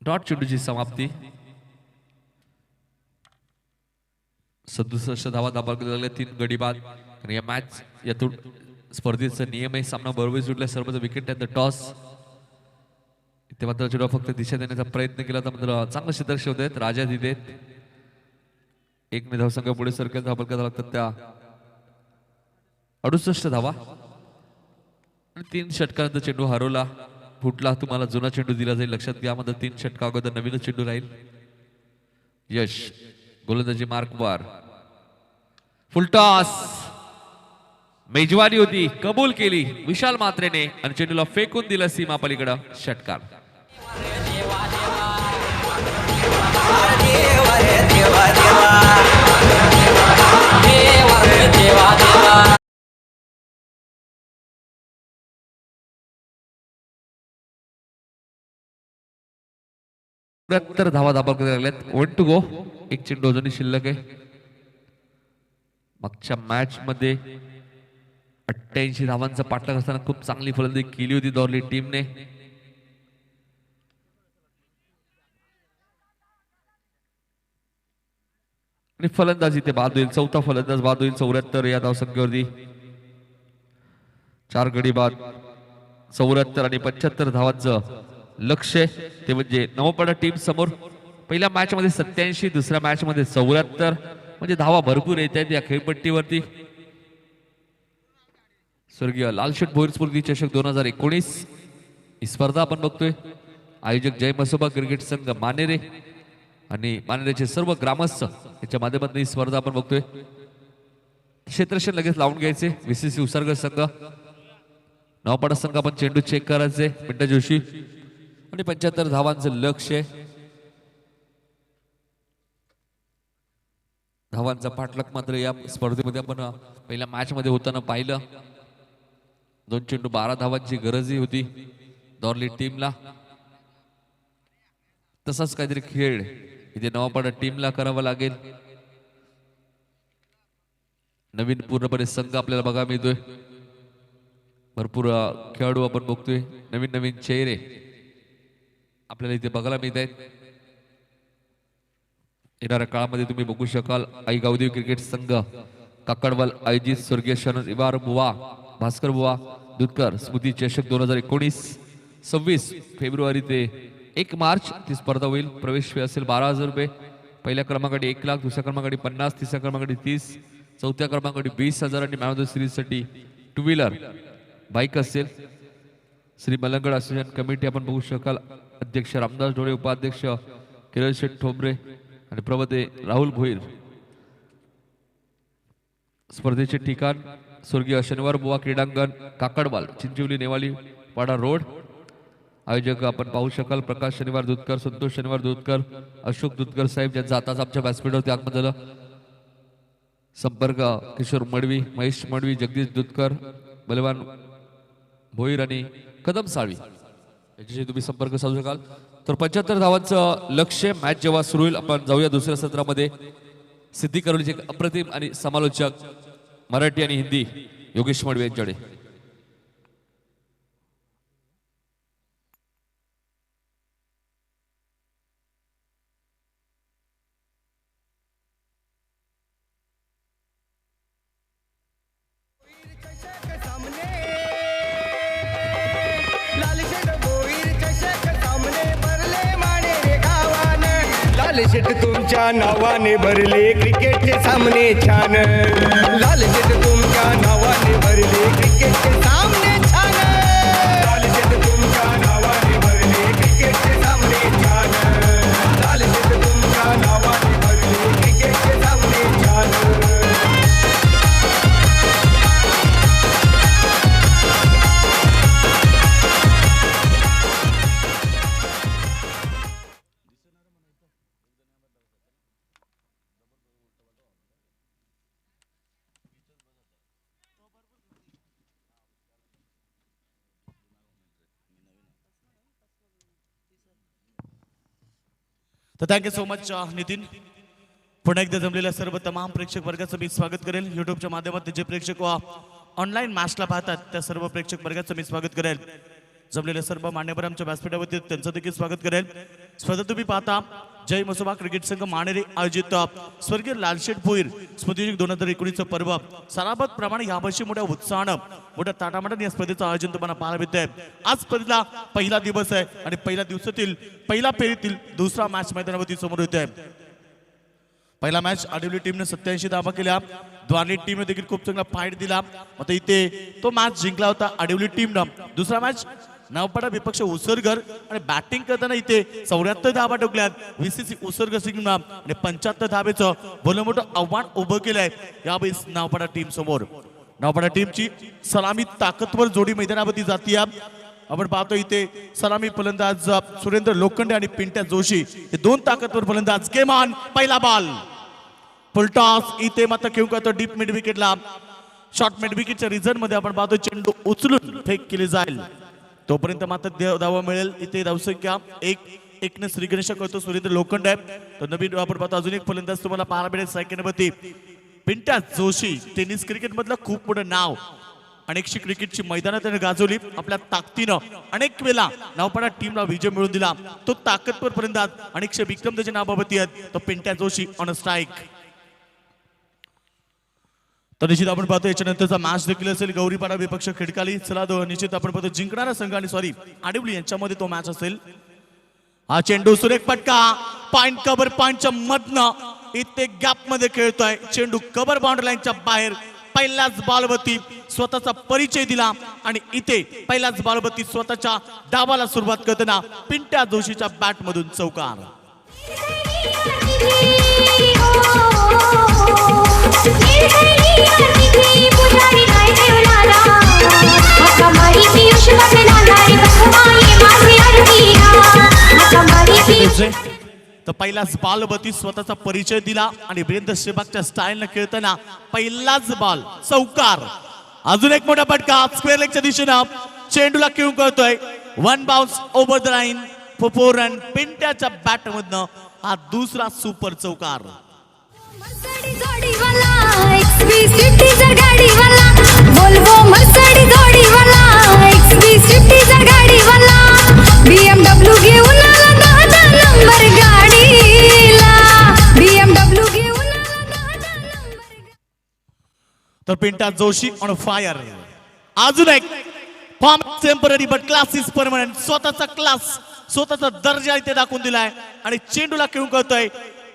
S1: डॉट चेंडूची समाप्ती. 67 धावा दाखल करायला लागले. 3 गडी बाद. आणि या मॅच यातून स्पर्धेचा नियम आहे. सामना बरोबर सुटला. सर्वच विकेट ॲट द टॉस. इथे मात्र चेंडू फक्त दिशा देण्याचा प्रयत्न केला तर मात्र चांगलं क्षेत्ररक्षक होते. राजा तिथे 1 धावसंख्या पुढे सरकेल. धावा करायला लागतात त्या 68 धावा. आणि 3 षटकानंतर चेंडू हरवला. फुटला. तुम्हाला जुना चेंडू दिला जाईल लक्षात घ्या. मात्र 3 षटका अगोदर नवीनच चेंडू राहील. यश गोलंदाजी मार्कवर. फुलटॉस. मेजवानी होती. कबूल केली विशाल म्हात्रेने आणि चेंडूला फेकून दिलं सीमा पलीकडं. षटकार. धावा दाखल करायला लागल्यात. 1 to go. एक चेंडू अजूनही शिल्लक आहे. मागच्या मॅच मध्ये 88 धावांचा पाठलाग असताना खूप चांगली फलंदाजी केली होती दौरली टीमने. आणि फलंदाजी ते बाद होईल. 4था फलंदाज बाद होईल. 74 या धावसंख्येवरती. 4 गडी बाद. 74 आणि 75 धावांचं लक्ष्य ते म्हणजे नवपाडा टीम समोर. पहिल्या मॅच मध्ये 87, दुसऱ्या मॅच मध्ये 74. म्हणजे धावा भरपूर येत आहेत या खेळपट्टीवरती. स्वर्गीय लालशेठ भोईर स्फूर्ती चषक 2019 ही स्पर्धा आपण बघतोय. आयोजक जय मसोबा क्रिकेट संघ मानेरे आणि मानेरेचे सर्व ग्रामस्थ याच्या माध्यमातून ही स्पर्धा आपण बघतोय. क्षेत्ररक्षण लगेच लावून घ्यायचे. VCC उसागर संघ. नवापाडा संघ आपण चेंडू चेक करायचे. पिंट्या जोशी आणि 75 धावांचं लक्ष आहे. धावांचा पाठलाग मात्र या स्पर्धेमध्ये आपण पहिल्या मॅच मध्ये होताना पाहिलं. 2 चेंडू 12 धावांची गरजही होती दौरली टीमला. तसाच काहीतरी खेळ इथे नवापाडा टीमला करावा लागेल. नवीन पूर्णपणे संघ आपल्याला बघायला मिळतोय. भरपूर खेळाडू आपण बघतोय. नवीन नवीन चेहरे आपल्याला इथे बघायला मिळत आहेत. येणाऱ्या काळामध्ये तुम्ही बघू शकाल आई गावदेवी क्रिकेट संघ काकडवाल आयोजित स्वर्गीय शरण इवार बुवा भास्कर बुवा दुधकर स्मृती चषक 2019 26 फेब्रुवारी ते 1 मार्च ती स्पर्धा होईल. प्रवेश फी असेल 12,000 रुपये. पहिल्या क्रमांकासाठी 1 लाख, दुसऱ्या क्रमांकासाठी 50, तिसऱ्या क्रमांकासाठी 30, चौथ्या क्रमांकासाठी 20,000 आणि मॅन ऑफ द सिरीजसाठी 2 व्हीलर बाईक असेल. श्री मलंगड असोसिएशन कमिटी आपण बघू शकाल. अध्यक्ष रामदास ढोळे, उपाध्यक्ष किरण शेठ ठोंबरे आणि प्रवते राहुल भोईर. स्पर्धेचे ठिकाण स्वर्गीय शनिवार बुवा क्रीडांगण काकडवाल चिंचवली नेवाली वाडा रोड. आयोजक आपण पाहू शकाल प्रकाश शनिवार दूधकर, संतोष शनिवार दूधकर, अशोक दूधकर साहेब ज्यांचा आताच आमच्या व्यासपीठावरती आगमन झालं. संपर्क किशोर मडवी, महेश मडवी, जगदीश दूधकर, बलवान भोईर आणि कदम साळवी याच्याशी तुम्ही संपर्क साधू शकाल. तर 75 धावांचं लक्ष्य मॅच जेव्हा सुरू होईल आपण जाऊया दुसऱ्या सत्रामध्ये. सिद्धी करोलीचे अप्रतिम आणि समालोचक मराठी आणि हिंदी योगेश मडवी यांच्याकडे.
S4: लाल शेट तुमच्या नावाने भरले क्रिकेटचे सामने छान. लाल शेट तुमच्या नावाने भरले क्रिकेटचे सामने छान. लाल शेट तुमच्या नावाने भरले क्रिकेटचे सामने छान. लाल शेट तुमच्या नावाने भरले क्रिकेटचे सामने छान.
S6: तर थँक्यू सो मच नितीन. पुन्हा एकदा जमलेल्या सर्व तमाम प्रेक्षक वर्गाचं मी स्वागत करेल. यूट्यूबच्या माध्यमातून जे प्रेक्षक ऑनलाईन मॅचला पाहतात त्या सर्व प्रेक्षक वर्गाचं मी स्वागत करेल. जमलेल्या सर्व मान्यवर आमच्या व्यासपीठावरती त्यांचं देखील स्वागत करेल. स्पर्धा तुम्ही पाहता जय मसोबा क्रिकेट संघ मानेरे आयोजित स्वर्गीय लालशेठ भोईर स्मृतिदिन 2019 पर्व सराबत प्रमाणे यावर्षी मोठ्या उत्साहानं मोठ्या ताटामाटाने या स्पर्धेचं आयोजन तुम्हाला पाहायला मिळतंय. आज स्पर्धेला पहिला दिवस आहे आणि पहिल्या दिवसातील पहिल्या फेरीतील दुसरा मॅच मैदानावरती समोर येतोय. पहिला मॅच आडिवली टीमने 87 धावा केल्या. द्वारली टीमने देखील खूप चांगला फाईट दिला. आता इथे तो मॅच जिंकला होता आडिवली टीमनं. दुसरा मॅच नवपाडा विपक्ष उसरगर आणि बॅटिंग करताना इथे 74 धावा ठोकल्यात VCC उसरगर सिंगनं आणि 75 धावेचं भलं मोठं आव्हान उभं केलंय यावेळेस नवपाडा टीम समोर. नवपाडा टीमची सलामी ताकदवर जोडी मैदानावरती जातीय. आपण पाहतो इथे सलामी फलंदाज सुरेंद्र लोखंडे आणि पिंट्या जोशी हे दोन ताकदवर फलंदाज. गेमान पहिला बॉल फुलटॉस इथे मात्र घेऊन करतो डीप मिड विकेटला. शॉर्ट मिड विकेटच्या रिझल्ट मध्ये आपण पाहतो चेंडू उचलून फेक केली जाईल तोपर्यंत मात्र धावा मिळेल. इथे धावसंख्या 1-1 श्री गणेश करतो सुरेंद्र लोखंडे. तर नवीन आपण पाहतो अजून एक फलंदाज तुम्हाला पाहायला मिळेल सेकंडवरती पिंट्या जोशी. टेनिस क्रिकेट मधलं खूप मोठं नाव. अनेकशी क्रिकेटची मैदानात त्याने गाजवली. आपल्या ताकदीनं अनेक वेळा नवपाडा टीमला विजय मिळवून दिला. तो ताकदवर फलंदाज अनेकशे विक्रम त्याच्या नावावरती आहेत. तो पिंट्या जोशी ऑन स्ट्राईक. तर निश्चित आपण पाहतो याच्यानंतरचा मॅच देखील असेल गौरीपाडा विपक्ष खिडकाली. चला निश्चित आपण पाहतो जिंकणारा संघ आणि आडिवली यांच्यामध्ये तो मॅच असेल. हा चेंडू सुरेख फटका पॉइंट कव्हर पॉइंटच्या मधनं इथे गॅप मध्ये खेळतोय. चेंडू कव्हर बाउंड्री लाईनच्या बाहेर. पहिल्याच बॉलवरती स्वतःचा परिचय दिला आणि इथे पहिल्याच बॉलवरती स्वतःच्या डावाला सुरुवात करताना पिंट्या जोशीच्या बॅट मधून चौकार. तर पहिलाच बॉलवरती स्वतःचा परिचय दिला आणि वीरेंद्र सेहवागच्या स्टाईलने खेळताना पहिलाच बॉल चौकार. अजून एक मोठा फटका स्क्वेअर लेगच्या दिशेनं चेंडूला खेळून करतोय. 1 bounce over the line four आणि पिंट्याच्या बॅट मधनं हा दुसरा सुपर चौकार.
S7: मर्सिडीज गाडीवाला एक्सबी स्विफ्टीचा गाडीवाला वोल्वो मर्सिडीज गाडीवाला एक्सबी स्विफ्टीचा गाडीवाला BMW घेऊन आला 10 नंबर गाडीला BMW घेऊन आला 10 नंबर.
S6: तर पिंट्या जोशी ऑन फायर. अजून एक form temporary but class is permanent. स्वतःचा क्लास स्वतःचा दर्जा इथे दाखवून दिलाय आणि चेंडूला खेळून कळतोय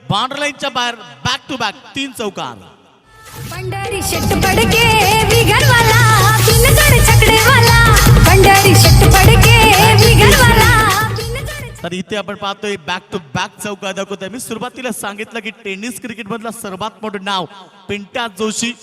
S6: बाउंड्रीलाईनच्या बाहेर बॅक टू बॅक 3 चौकार.
S7: पंढरी शेट पडके बिगरवाला बिनजोड छकडेवाला पंढरी शेट पडके बिगरवाला बिनजोड.
S6: तर इथे आपण पाहतोय बॅक टू बॅक चौकार दाखवतोय. मी सुरुवातीला सांगितलं की टेनिस क्रिकेट मधलं सर्वात मोठं नाव पिंट्या जोशी.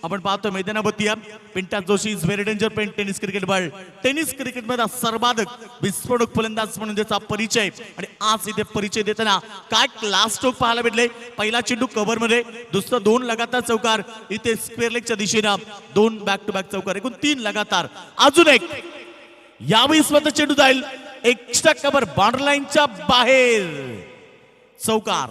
S6: आपण पाहतो मैदानावरती Pintya Joshi is very danger पेन tennis cricket world. Tennis cricket मध्ये सर्वाधिक विस्फोटक फलंदाज म्हणून त्याचा परिचय आणि आज इथे परिचय देताना काय क्लास स्ट्रोक पाहायला भेटले. पहिला चेंडू कव्हर मध्ये, दुसरा 2 लगातार चौकार. इथे स्क्वेअर लेगच्या दिशेनं 2 बॅक टू बॅक चौकार, एकूण 3 लगातार. अजून एक यावेळी स्वतः चेंडू जाईल एक्स्ट्रा कव्हर बाउंड्री लाईनच्या बाहेर चौकार.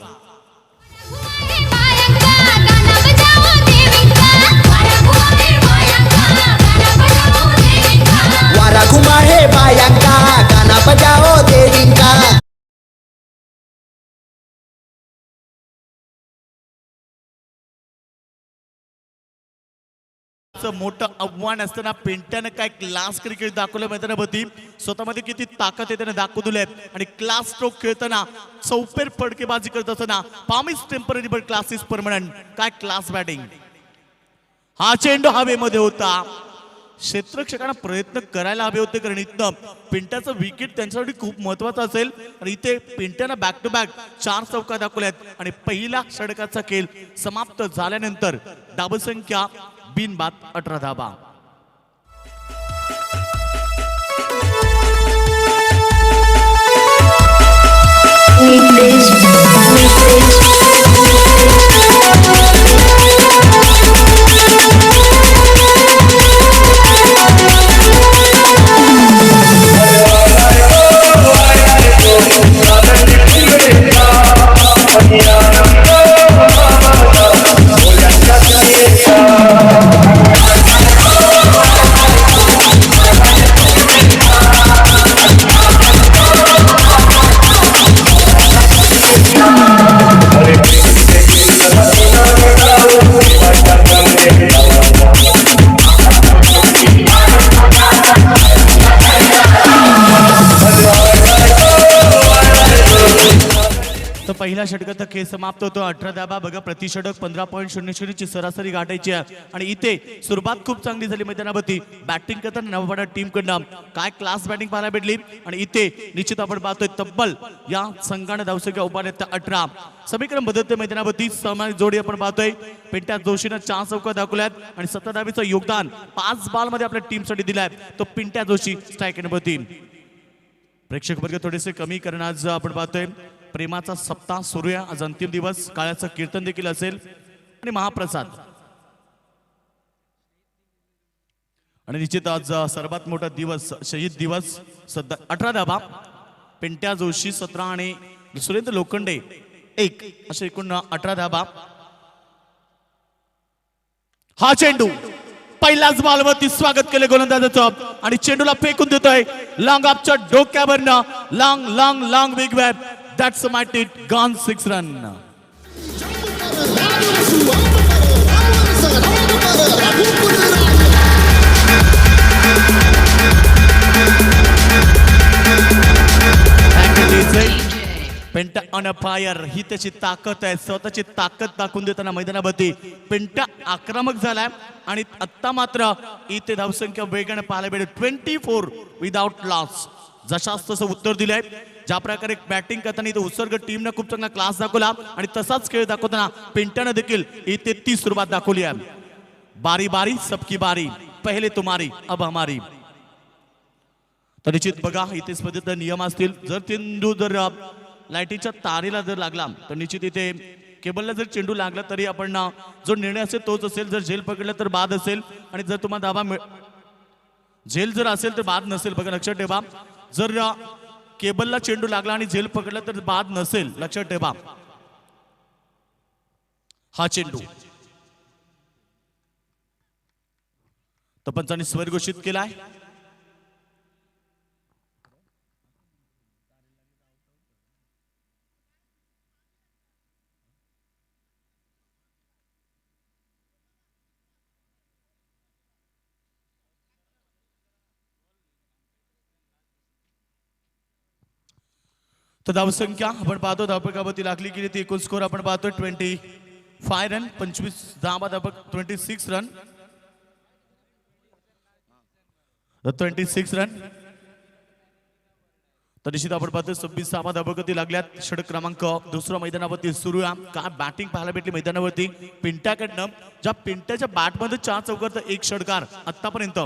S5: वारा घुमा है बायांका गाना बजाओ देवींका.
S6: मोठं आव्हान असताना पिंट्यानं काय क्लास क्रिकेट दाखवलं मैदानावरती. स्वतःमध्ये किती ताकद आहे त्याने दाखवून दिली आहे आणि क्लास स्ट्रोक खेळताना चौपेर फडकेबाजी करत असताना form is temporary but class is permanent. काय क्लास बॅटिंग. हा चेंडू हवेमध्ये होता. क्षेत्ररक्षकांना प्रयत्न करायला हवे होते कारण इथं पिंट्याचं विकेट त्यांच्यासाठी खूप महत्वाचं असेल आणि इथे पिंट्यानं बॅक टू बॅक 4 चौका दाखवल्यात आणि पहिला षटकाचा खेळ समाप्त झाल्यानंतर धावसंख्या बिनबाद 18 धावा. पहिल्या षटकाचा खेळ समाप्त होतो. 18 धावा. बघा प्रति षटक 15.00 ची सरासरी गाठायची आहे आणि इथे सुरुवात खूप चांगली झाली मैदानावरती. बॅटिंग करताना नववाडा टीम कडनं काय क्लास बॅटिंग पाहायला भेटली आणि इथे निश्चित आपण पाहतोय तब्बल या संघाने धावसंख्या उभारल्यात 18. समीकरण बदलते मैदानावरती समान जोडी आपण पाहतोय. पिंट्या जोशीनं 4 चौका दाखवल्यात आणि 17 धावेचं योगदान 5 बॉल मध्ये आपल्या टीमसाठी दिलाय. तो पिंट्या जोशी स्ट्रायक नंबर 3. प्रेक्षक वर्ग थोडेसे कमी करणं आज आपण पाहतोय. प्रेमाचा सप्ताह सुरू आहे. आज अंतिम दिवस. काळाचं कीर्तन देखील असेल आणि महाप्रसाद आणि निश्चित आज सर्वात मोठा दिवस शहीद दिवस. 18 धावा. पिंट्या जोशी 17 आणि सुरेंद्र लोखंडे 1 असे एकूण 18 धावा. हा चेंडू पहिल्याच बॉलवरती स्वागत केले गोलंदाजाचं आणि चेंडूला फेकून देतोय लॉंग ऑफच्या डोक्यावरनं. Long long long big whap. That's a mighty gone 6 run. Pintya on fire. ही त्याची ताकद आहे. स्वतःची ताकद दाखवून देताना मैदानावरती पिंट्या आक्रमक झालाय आणि आता मात्र इथे धावसंख्या वेगाने पाहायला मिळेल. 24 विदाउट लॉस. जशास तसं उत्तर दिलंय. ज्या प्रकारे बॅटिंग करताना इथे उत्सर्ग टीमने खूप चांगला क्लास दाखवला आणि तसाच खेळ दाखवताना पिंट्यानं देखील इथे ती सुरुवात दाखवली आहे. बारी बारी सबकी बारी, पहिले तुम्हारी अब हमारी. तर निश्चित बघा इथे स्पर्धेचे नियम असतील. जर चेंडू जर लाईटीच्या तारेला जर लागला तर निश्चित इथे केबलला जर चेंडू लागला तरी आपण जो निर्णय असेल तोच असेल. जर झेल पकडला तर बाद असेल आणि जर तुम्हाला धावा झेल जर असेल तर बाद नसेल. बघा लक्षात ठेवा. जर केबलला चेंडू लागला आणि झेल पकडला तर बाद नसेल, लक्षात ठेवा. हा चेंडू तर पंचांनी स्वर घोषित केलाय. तर धावसंख्या आपण पाहतो, धावपकावरती लागली गेली ती एकूण स्कोर आपण पाहतो 25 रन, 25 धावा धावपक 26 रन, 26 रन. तर निश्चित आपण पाहतो 26 धावा धावपकावरती लागल्यात. षटक क्रमांक दुसरा मैदानावरती सुरू आहे. काय बॅटिंग पाहायला भेटली मैदानावरती पिंट्याकडनं, ज्या पिंट्याच्या बॅटमध्ये 4 चौकार 1 षटकार आतापर्यंत.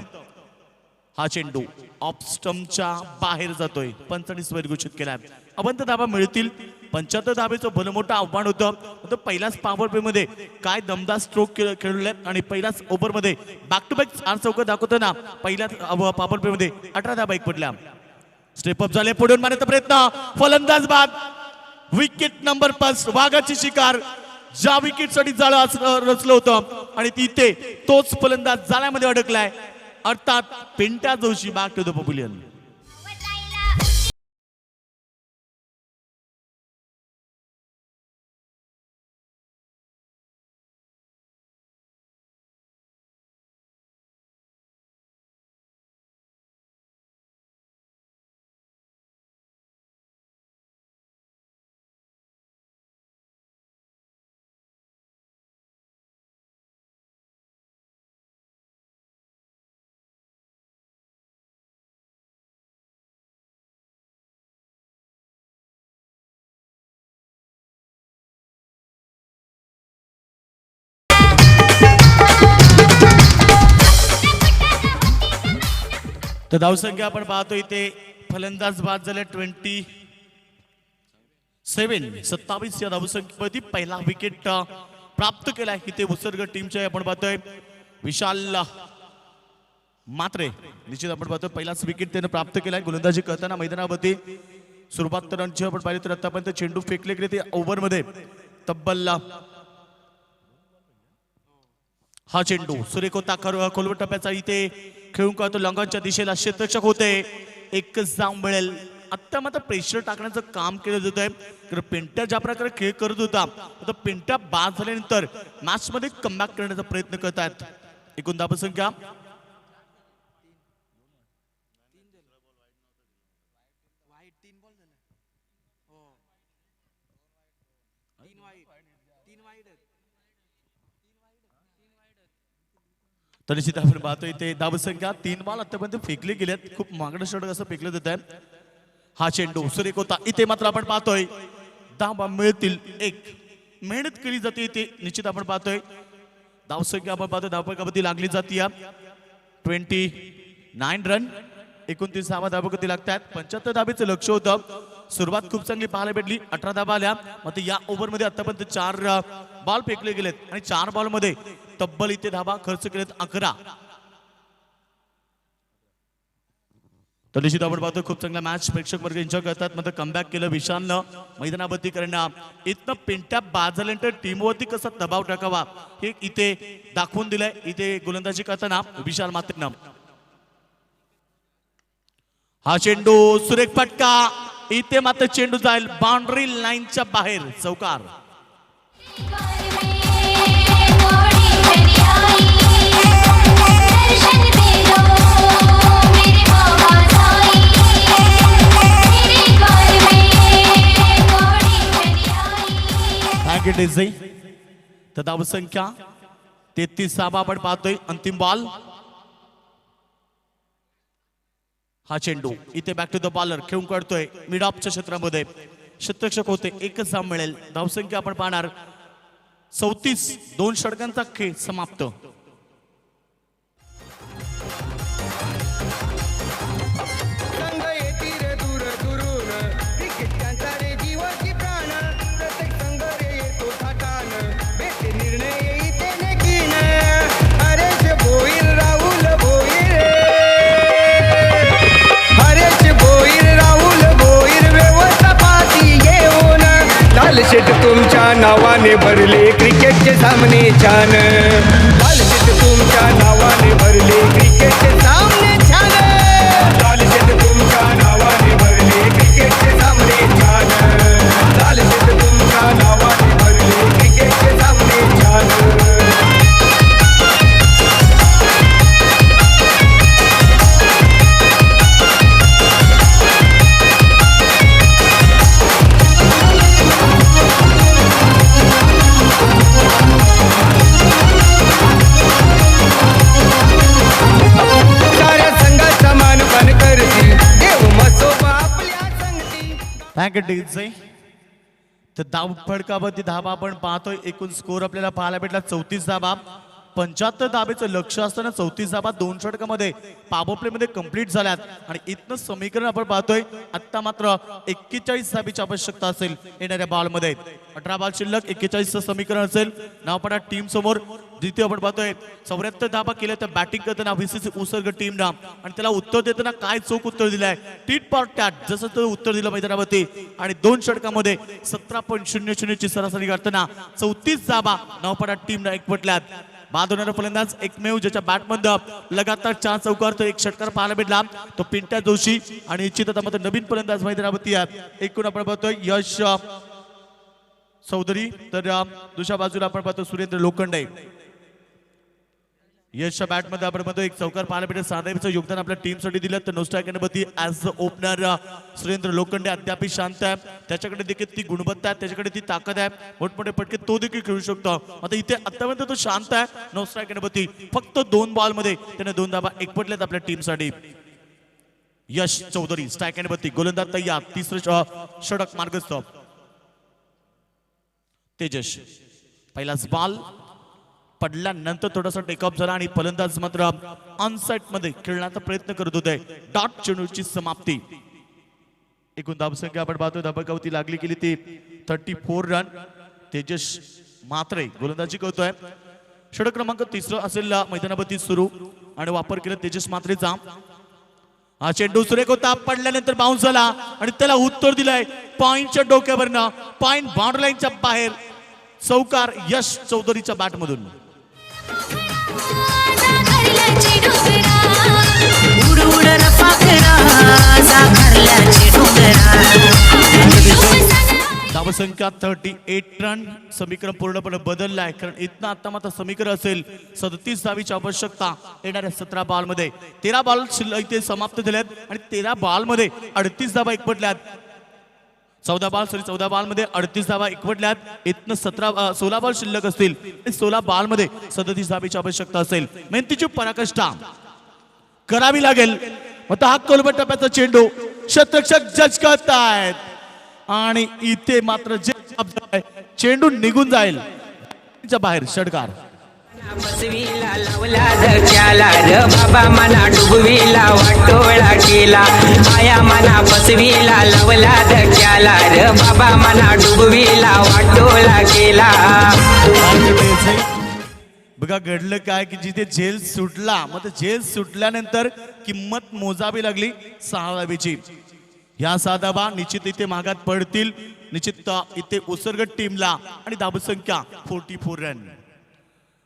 S6: हा चेंडू ऑफ स्टंपच्या बाहेर जातोय, पंचांनी स्वर घोषित केलाय. अवंत धावा मिळतील, 75 धावेचं भलं मोठं आव्हान होतं. पहिल्याच पॉवर प्ले मध्ये काय दमदार स्ट्रोक खेळले आणि पहिल्याच ओव्हर मध्ये बॅक टू बॅक 4 चौकार दाखवताना पहिल्याच पॉवर प्ले मध्ये 18 धावा पडल्या. स्टेप अप झाले, पुढून मारण्याचा प्रयत्न, फलंदाज बाद. विकेट नंबर 5, वाघाची शिकार. ज्या विकेट साठी जाळं रचलं होतं आणि तिथे तोच फलंदाज जाळ्यामध्ये अडकलाय, अर्थात Pintya Joshi. Back to the pavilion. तर धावसंख्या आपण पाहतो इथे फलंदाज बाद झाले 27, 27 या धावसंख्येमध्ये पहिला विकेट प्राप्त केलाय इथे उसर्ग टीमच्या. आपण पाहतोय विशाल मात्रे, निश्चित आपण पाहतोय पहिलाच विकेट त्याने प्राप्त केलाय. गोलंदाजी करताना मैदानावरती सुरुवात रनची आपण पाहिली तर आतापर्यंत चेंडू फेकले गेले ते ओव्हर मध्ये तब्बल. हा चेंडू सुरेख होता, खोलवर टप्प्याचा इथे खेळून काढतो, लॉंगॉनच्या दिशेला क्षेत्ररक्षक होते, एकच धाव मिळेल. आता मात्र प्रेशर टाकण्याचं काम केलं जात आहे, कारण पिंट्या ज्या प्रकारे खेळ करत होता आता पिंट्या बाद झाल्यानंतर मॅच मध्ये कमबॅक करण्याचा प्रयत्न करत आहेत. एकूण धावसंख्या तर निश्चित आपण पाहतो इथे धावसंख्या 3 बॉल आतापर्यंत फेकले गेलेत, खूप मागणं षटक असं फेकलं जात आहे. हा चेंडू सुरेख होता, इथे मात्र आपण पाहतोय धावा मिळतील, एक मेहनत केली जाते इथे. निश्चित आपण पाहतोय धावसंख्या आपण पाहतोय धावपकावरती लागली जाते 29 रन, 29 धावा धावपकावरती लागतात. 75 धावेचं लक्ष होतं, सुरुवात खूप चांगली पाहायला भेटली, 18 धावा आल्या. मात्र या ओव्हर मध्ये आतापर्यंत 4 बॉल फेकले गेलेत आणि 4 बॉल मध्ये तब्बल इथे धावा खर्च केलेत 11. तर निश्चित आपण पाहतो खूप चांगला मॅच प्रेक्षक वर्ग एन्जॉय करतात. मात्र कमबॅक केलं विशालनं मैदानावरती, कारण इथनं पिंट्या बाद झाल्यानंतर टीमवरती कसा दबाव टाकावा हे इथे दाखवून दिलंय इथे गोलंदाजी करताना विशाल मात्रेनं. हा चेंडू सुरेख फटका, इथे मात्र चेंडू जाईल बाउंड्री लाईनच्या बाहेर, चौकार. तर धावसंख्या 33 आपण पाहतोय. अंतिम बॉल, हा चेंडू इथे बॅक टू द बॉलर खेळून काढतोय मिड ऑफच्या क्षेत्रामध्ये, क्षेत्ररक्षक होते, एकच धाव मिळेल. धावसंख्या आपण पाहणार 34, 2 षटकांचा खेळ समाप्त.
S4: संघ येतील दूर दुरून, क्रिकेटचा रे जीवाची प्राण, प्रत्येक संघ रे येतो थाटान, बेटे निर्णय येते नेकीन. हरेश भोईर राहुल भोईर, हरेश भोईर राहुल भोईर. लाल शेट तुमच्या नावाने भरले क्रिकेटचे सामने छान लाल शेट तुमच्या नावाने भरले क्रिकेटचे सामने छान लाल शेट तुमच्या नावाने भरले क्रिकेटचे सामने छान लाल शेट तुमच्या नावाने भरले क्रिकेटचे सामने छान साऱ्या संघाचा मान पण करती देव मसोबा आपल्या संगती
S6: पॅकेटचे तर धाव फडकावरती धाबा आपण पाहतोय. एकूण स्कोर आपल्याला पाहायला भेटला 34 धाबा. 75 धाबेचं लक्ष असताना 34 धाबा 2 षटकामध्ये पॉवर प्ले मध्ये कंप्लीट झाल्यात आणि इथनं समीकरण आपण पाहतोय. आता मात्र 41 धाबेची आवश्यकता असेल येणाऱ्या बॉल मध्ये. 18 बॉल शिल्लक 41चं समीकरण असेल. नावपडा टीम समोर जिथे आपण पाहतोय 74 धाबा केल्या तर बॅटिंग करताना VCC उसर्ग टीमना आणि त्याला उत्तर देताना काय चोख उत्तर दिलंय टीट फॉर टॅट जसं तो उत्तर दिलं मैदानावरती आणि 2 षटकामध्ये 17.00 ची सरासरी करताना 34 धाबा नावपडा टीमना एकवटल्यात. बाद होणारा फलंदाज एकमेव ज्याच्या बॅटमध्ये लगातार 4 चौकार तर 1 षटकार पाहायला भेटला तो पिंट्या जोशी आणि निश्चित आता मात्र नवीन फलंदाज मैदानावरती आहेत. एकूण आपण पाहतोय यश चौधरी तर दुसऱ्या बाजूला आपण पाहतो सुरेंद्र लोखंडे. यशच्या बॅटमध्ये आपण म्हणतो 1 चौकार पाहायला भेटेल. साधेचं योगदान आपल्या टीमसाठी दिलं तर नोस्टा गणपती ॲज ओपनर सुरेंद्र लोखंडे अद्याप शांत आहे. त्याच्याकडे देखील ती गुणवत्ता आहे त्याच्याकडे ती ताकद आहे. मोठमोठे पटके तो देखील खेळू शकतो. आता इथे आतापर्यंत तो शांत आहे. नोस्टा गणपती फक्त 2 बॉल मध्ये त्याने 2 धाबा एकवटल्यात आपल्या टीमसाठी. यश चौधरी स्ट्राईक गणपती गोलंदाज तयार. तिसरं षटक मार्गस्थ. तेजस पहिलाच बॉल पडल्यानंतर थोडासा टेकअप झाला आणि फलंदाज मात्र ऑनसाइड मध्ये खेळण्याचा प्रयत्न करत होते. डॉट चेंडूची समाप्ती. एकूण धावसंख्या आपण पाहतोय धाबकावती लागली गेली ती 34 रन. तेजस मात्रे गोलंदाजी करतोय. षटक क्रमांक 3 असेल मैदानावरती सुरू आणि वापर केला तेजस मात्रेचा. हा चेंडू सुरेख होता पडल्यानंतर बाउन्स झाला आणि त्याला उत्तर दिलंय पॉइंटच्या डोक्यावरनं. पॉइंट बाउंड्री लाईनच्या बाहेर चौकार यश चौधरीच्या बॅटमधून. धावसंख्या 38 रन. समीकरण पूर्णपणे बदललं आहे कारण इथनं आता मात्र समीकरण असेल 37 धावीची आवश्यकता येणाऱ्या 17 बॉल मध्ये. 13 बॉल इथे समाप्त झाल्यात आणि 13 बॉल मध्ये 38 धावा एकवटल्यात. 14 बॉल मध्ये 38 धावा एकवटल्यात. इथनं 16 बॉल शिल्लक असतील. 16 बॉल मध्ये 37 धावेची आवश्यकता असेल. मेहनतीची पराकाष्ठा करावी लागेल. आता हा कोलबट टप्प्याचा चेंडू शतरक्षक जज करतायत आणि इथे मात्र जे चेंडू निघून जाईल बाहेर. षटकार
S2: बसवीला लावला धक्याला र बाबा मना डुबवीला वाटोळा केला. आया मना बसवीला लावला धक्याला र बाबा मना डुबवीला वाटोळा केला.
S6: बघा घडलं काय की जिथे झेल सुटला मग झेल सुटल्यानंतर किंमत मोजावी लागली 6 धावेची. या 6 धावा निश्चित इथे मागात पडतील. निश्चित इथे उसर्ग टीमला आणि धावसंख्या 44 रन.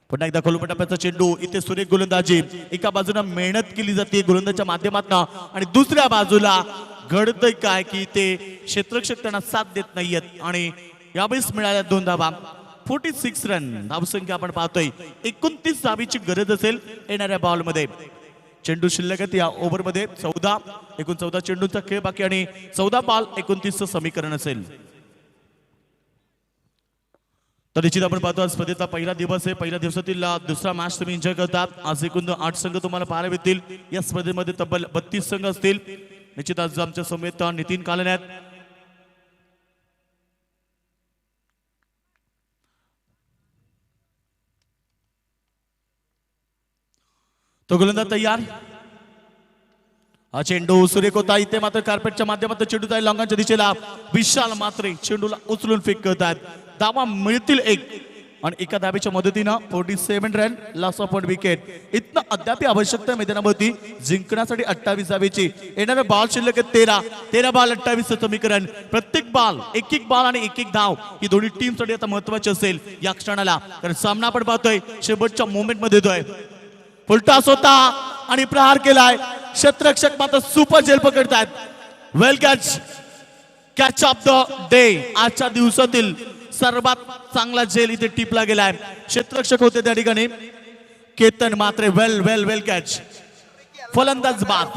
S6: पुन्हा एकदा खोलपट टप्प्याचा चेंडू. इथे सुरेख गोलंदाजी. एका बाजूला मेहनत केली जाते गोलंदाजच्या माध्यमातून आणि दुसऱ्या बाजूला घडतंय काय की इथे क्षेत्ररक्षक त्यांना साथ देत नाहीयेत आणि यावेळेस मिळाल्या 2 धावा. 46 रन धावसंख्या आपण पाहतोय. 29 धावीची गरज असेल येणाऱ्या बॉल मध्ये. चेंडू शिल्लक आहेत या ओव्हर मध्ये 14. एकूण 14 चेंडूचा खेळ बाकी आणि 14 बॉल 29चं समीकरण असेल. तर निश्चित आपण पाहतो आज स्पर्धेचा पहिला दिवस आहे. पहिल्या दिवसातील दुसरा मॅच तुम्ही एन्जॉय करतात. आज एकूण 8 संघ तुम्हाला पाहायला मिळतील. या स्पर्धेमध्ये तब्बल 32 संघ असतील. निश्चित आज आमच्या समेत नितीन कालन आहेत. तो गोलंदाज तयार. हा चेंडू सुरेख होता. इथे मात्र कार्पेटच्या माध्यमातून चेंडू जाईल लॉंगाच्या दिशेला. विशाल मात्रे चेंडूला उचलून फेक करतात. धावा मिळतील 1. आणि एका धाबेच्या मदतीनं 47 रन, लॉस ऑफ 1 विकेट. इथनं अद्याप आवश्यकता मैदानावरती जिंकण्यासाठी 28 धावेची. येणारे बॉल शिल्लक आहेत 13 बॉल 28 समीकरण. प्रत्येक बॉल एक बॉल आणि एक धाव ही दोन्ही टीमसाठी आता महत्वाची असेल या क्षणाला. कारण सामना आपण पाहतोय शेवटच्या मोमेंट मध्ये येतोय. फुलटॉस होता आणि प्रहार केलाय. क्षेत्ररक्षक मात्र सुपर झेल पकडतायत. वेल कॅच ऑफ द डे. आजच्या दिवसातील सर्वात चांगला झेल इथे टिपला गेलाय. क्षेत्ररक्षक होते त्या ठिकाणी केतन मात्रे. वेल कॅच. फलंदाज बाद.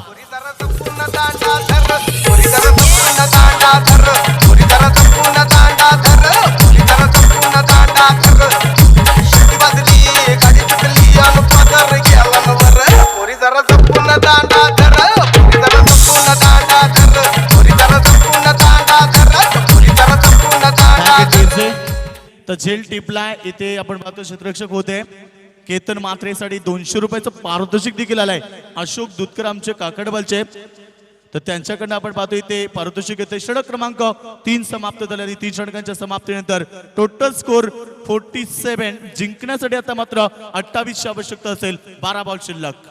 S6: तर झेल टिपलाय. इथे आपण पाहतो क्षेत्ररक्षक होते केतन मात्रेसाठी 200 रुपयाचं पारितोषिक देखील आलंय. अशोक दुधकर आमचे काकडवालचे. तर त्यांच्याकडनं आपण पाहतो इथे पारितोषिक येते. षटक क्रमांक 3 समाप्त झाले. 3 षटकांच्या समाप्तीनंतर टोटल स्कोर 47. जिंकण्यासाठी आता मात्र 28 ची आवश्यकता असेल. 12 बॉल शिल्लक.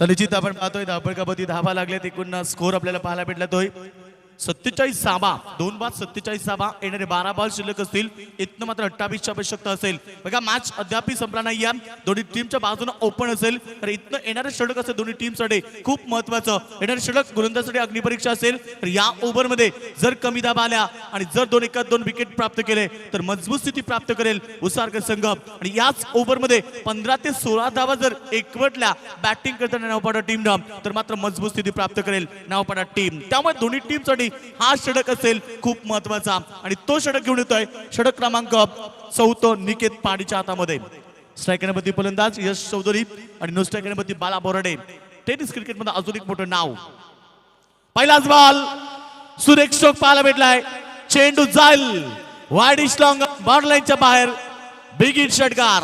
S6: तर निश्चित आपण पाहतोय धावपळकापती धावा लागल्यात. एकूण स्कोर आपल्याला पाहायला भेटला तोय 47 धावा. 2 बाद 47 धावा. येणारे 12 बॉल शिल्लक असतील. इथनं मात्र 28 ची आवश्यकता असेल. बघा मॅच अद्याप संपला नाही. दोन्ही टीमच्या बाजूने ओपन असेल. तर इथनं येणारे षटक असेल दोन्ही टीमसाठी खूप महत्वाचं. येणारे षटक गोलंदाजासाठी अग्निपरीक्षा असेल. तर या ओव्हरमध्ये जर कमी धावा आल्या आणि जर 2 विकेट प्राप्त केले तर मजबूत स्थिती प्राप्त करेल उसारकर संघ. आणि याच ओव्हरमध्ये 15 ते 16 धावा जर एकवटल्या बॅटिंग करताना नावपाडा टीम तर मात्र मजबूत स्थिती प्राप्त करेल नावपाडा टीम. त्यामुळे दोन्ही टीमसाठी हा षटक असेल खूप महत्वाचा. आणि तो षटक घेऊन येतोय षटक क्रमांक 14 निकेत पाडीच्या हातामध्ये. स्ट्रायकरमध्ये फलंदाज यश चौधरी आणि नो स्ट्रायकरमध्ये बाला बोराडे. टेनिस क्रिकेटमध्ये अजून एक मोठं नाव. पहिलाच बॉल सुरेख स्ट्रोक पाहायला भेटलाय. चेंडू जाईल वाईडिश लॉंग बॉर्डर लाईनच्या बाहेर. बिगिन षटकार.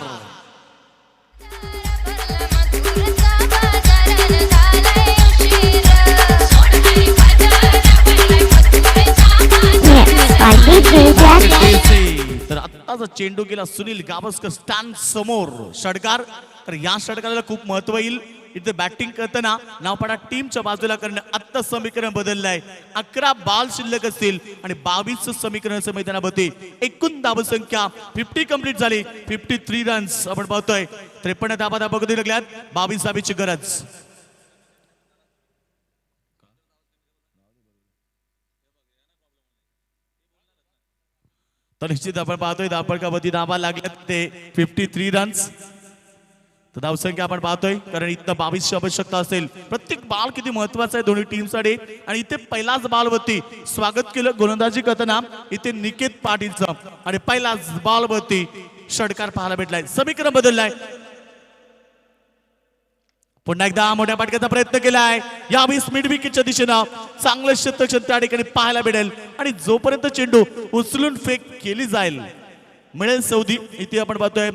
S6: तर आत्ताचा चेंडू गेला सुनील गावस्कर स्टँड समोर. षटकार. तर या षटकाला खूप महत्व येईल. इथे बॅटिंग करताना नावपाडा टीमच्या बाजूला करणं आत्ता समीकरण बदललंय. 11 बॉल शिल्लक असतील आणि 22 समीकरणाचं मैदानामध्ये एकूण धावसंख्या 50 कंप्लीट झाली. 53 रन्स आपण पाहतोय. 53 धाबा कधी लागल्यात. 22 धाबीची गरज. तर निश्चित आपण पाहतोय धापडकावरती धाबा लागल्यात ते 53 रन्स. तर धावसंख्या आपण पाहतोय कारण इथं 22ची आवश्यकता असेल. प्रत्येक बॉल किती महत्वाचा आहे दोन्ही टीमसाठी. आणि इथे पहिलाच बॉलवरती स्वागत केलं गोलंदाजी करताना इथे निकेत पाटीलचं आणि पहिलाच बॉलवरती षटकार पाहायला भेटलाय. समीकरण बदललाय. पुन्हा एकदा मोठ्या पाटक्याचा प्रयत्न केलाय. यावेळेस मिड विकेटच्या दिशेनं चांगलं शतक त्या ठिकाणी पाहायला भेटेल. आणि जोपर्यंत चेंडू उचलून फेक केली जाईल मिळेल सौदी. इथे आपण पाहतोय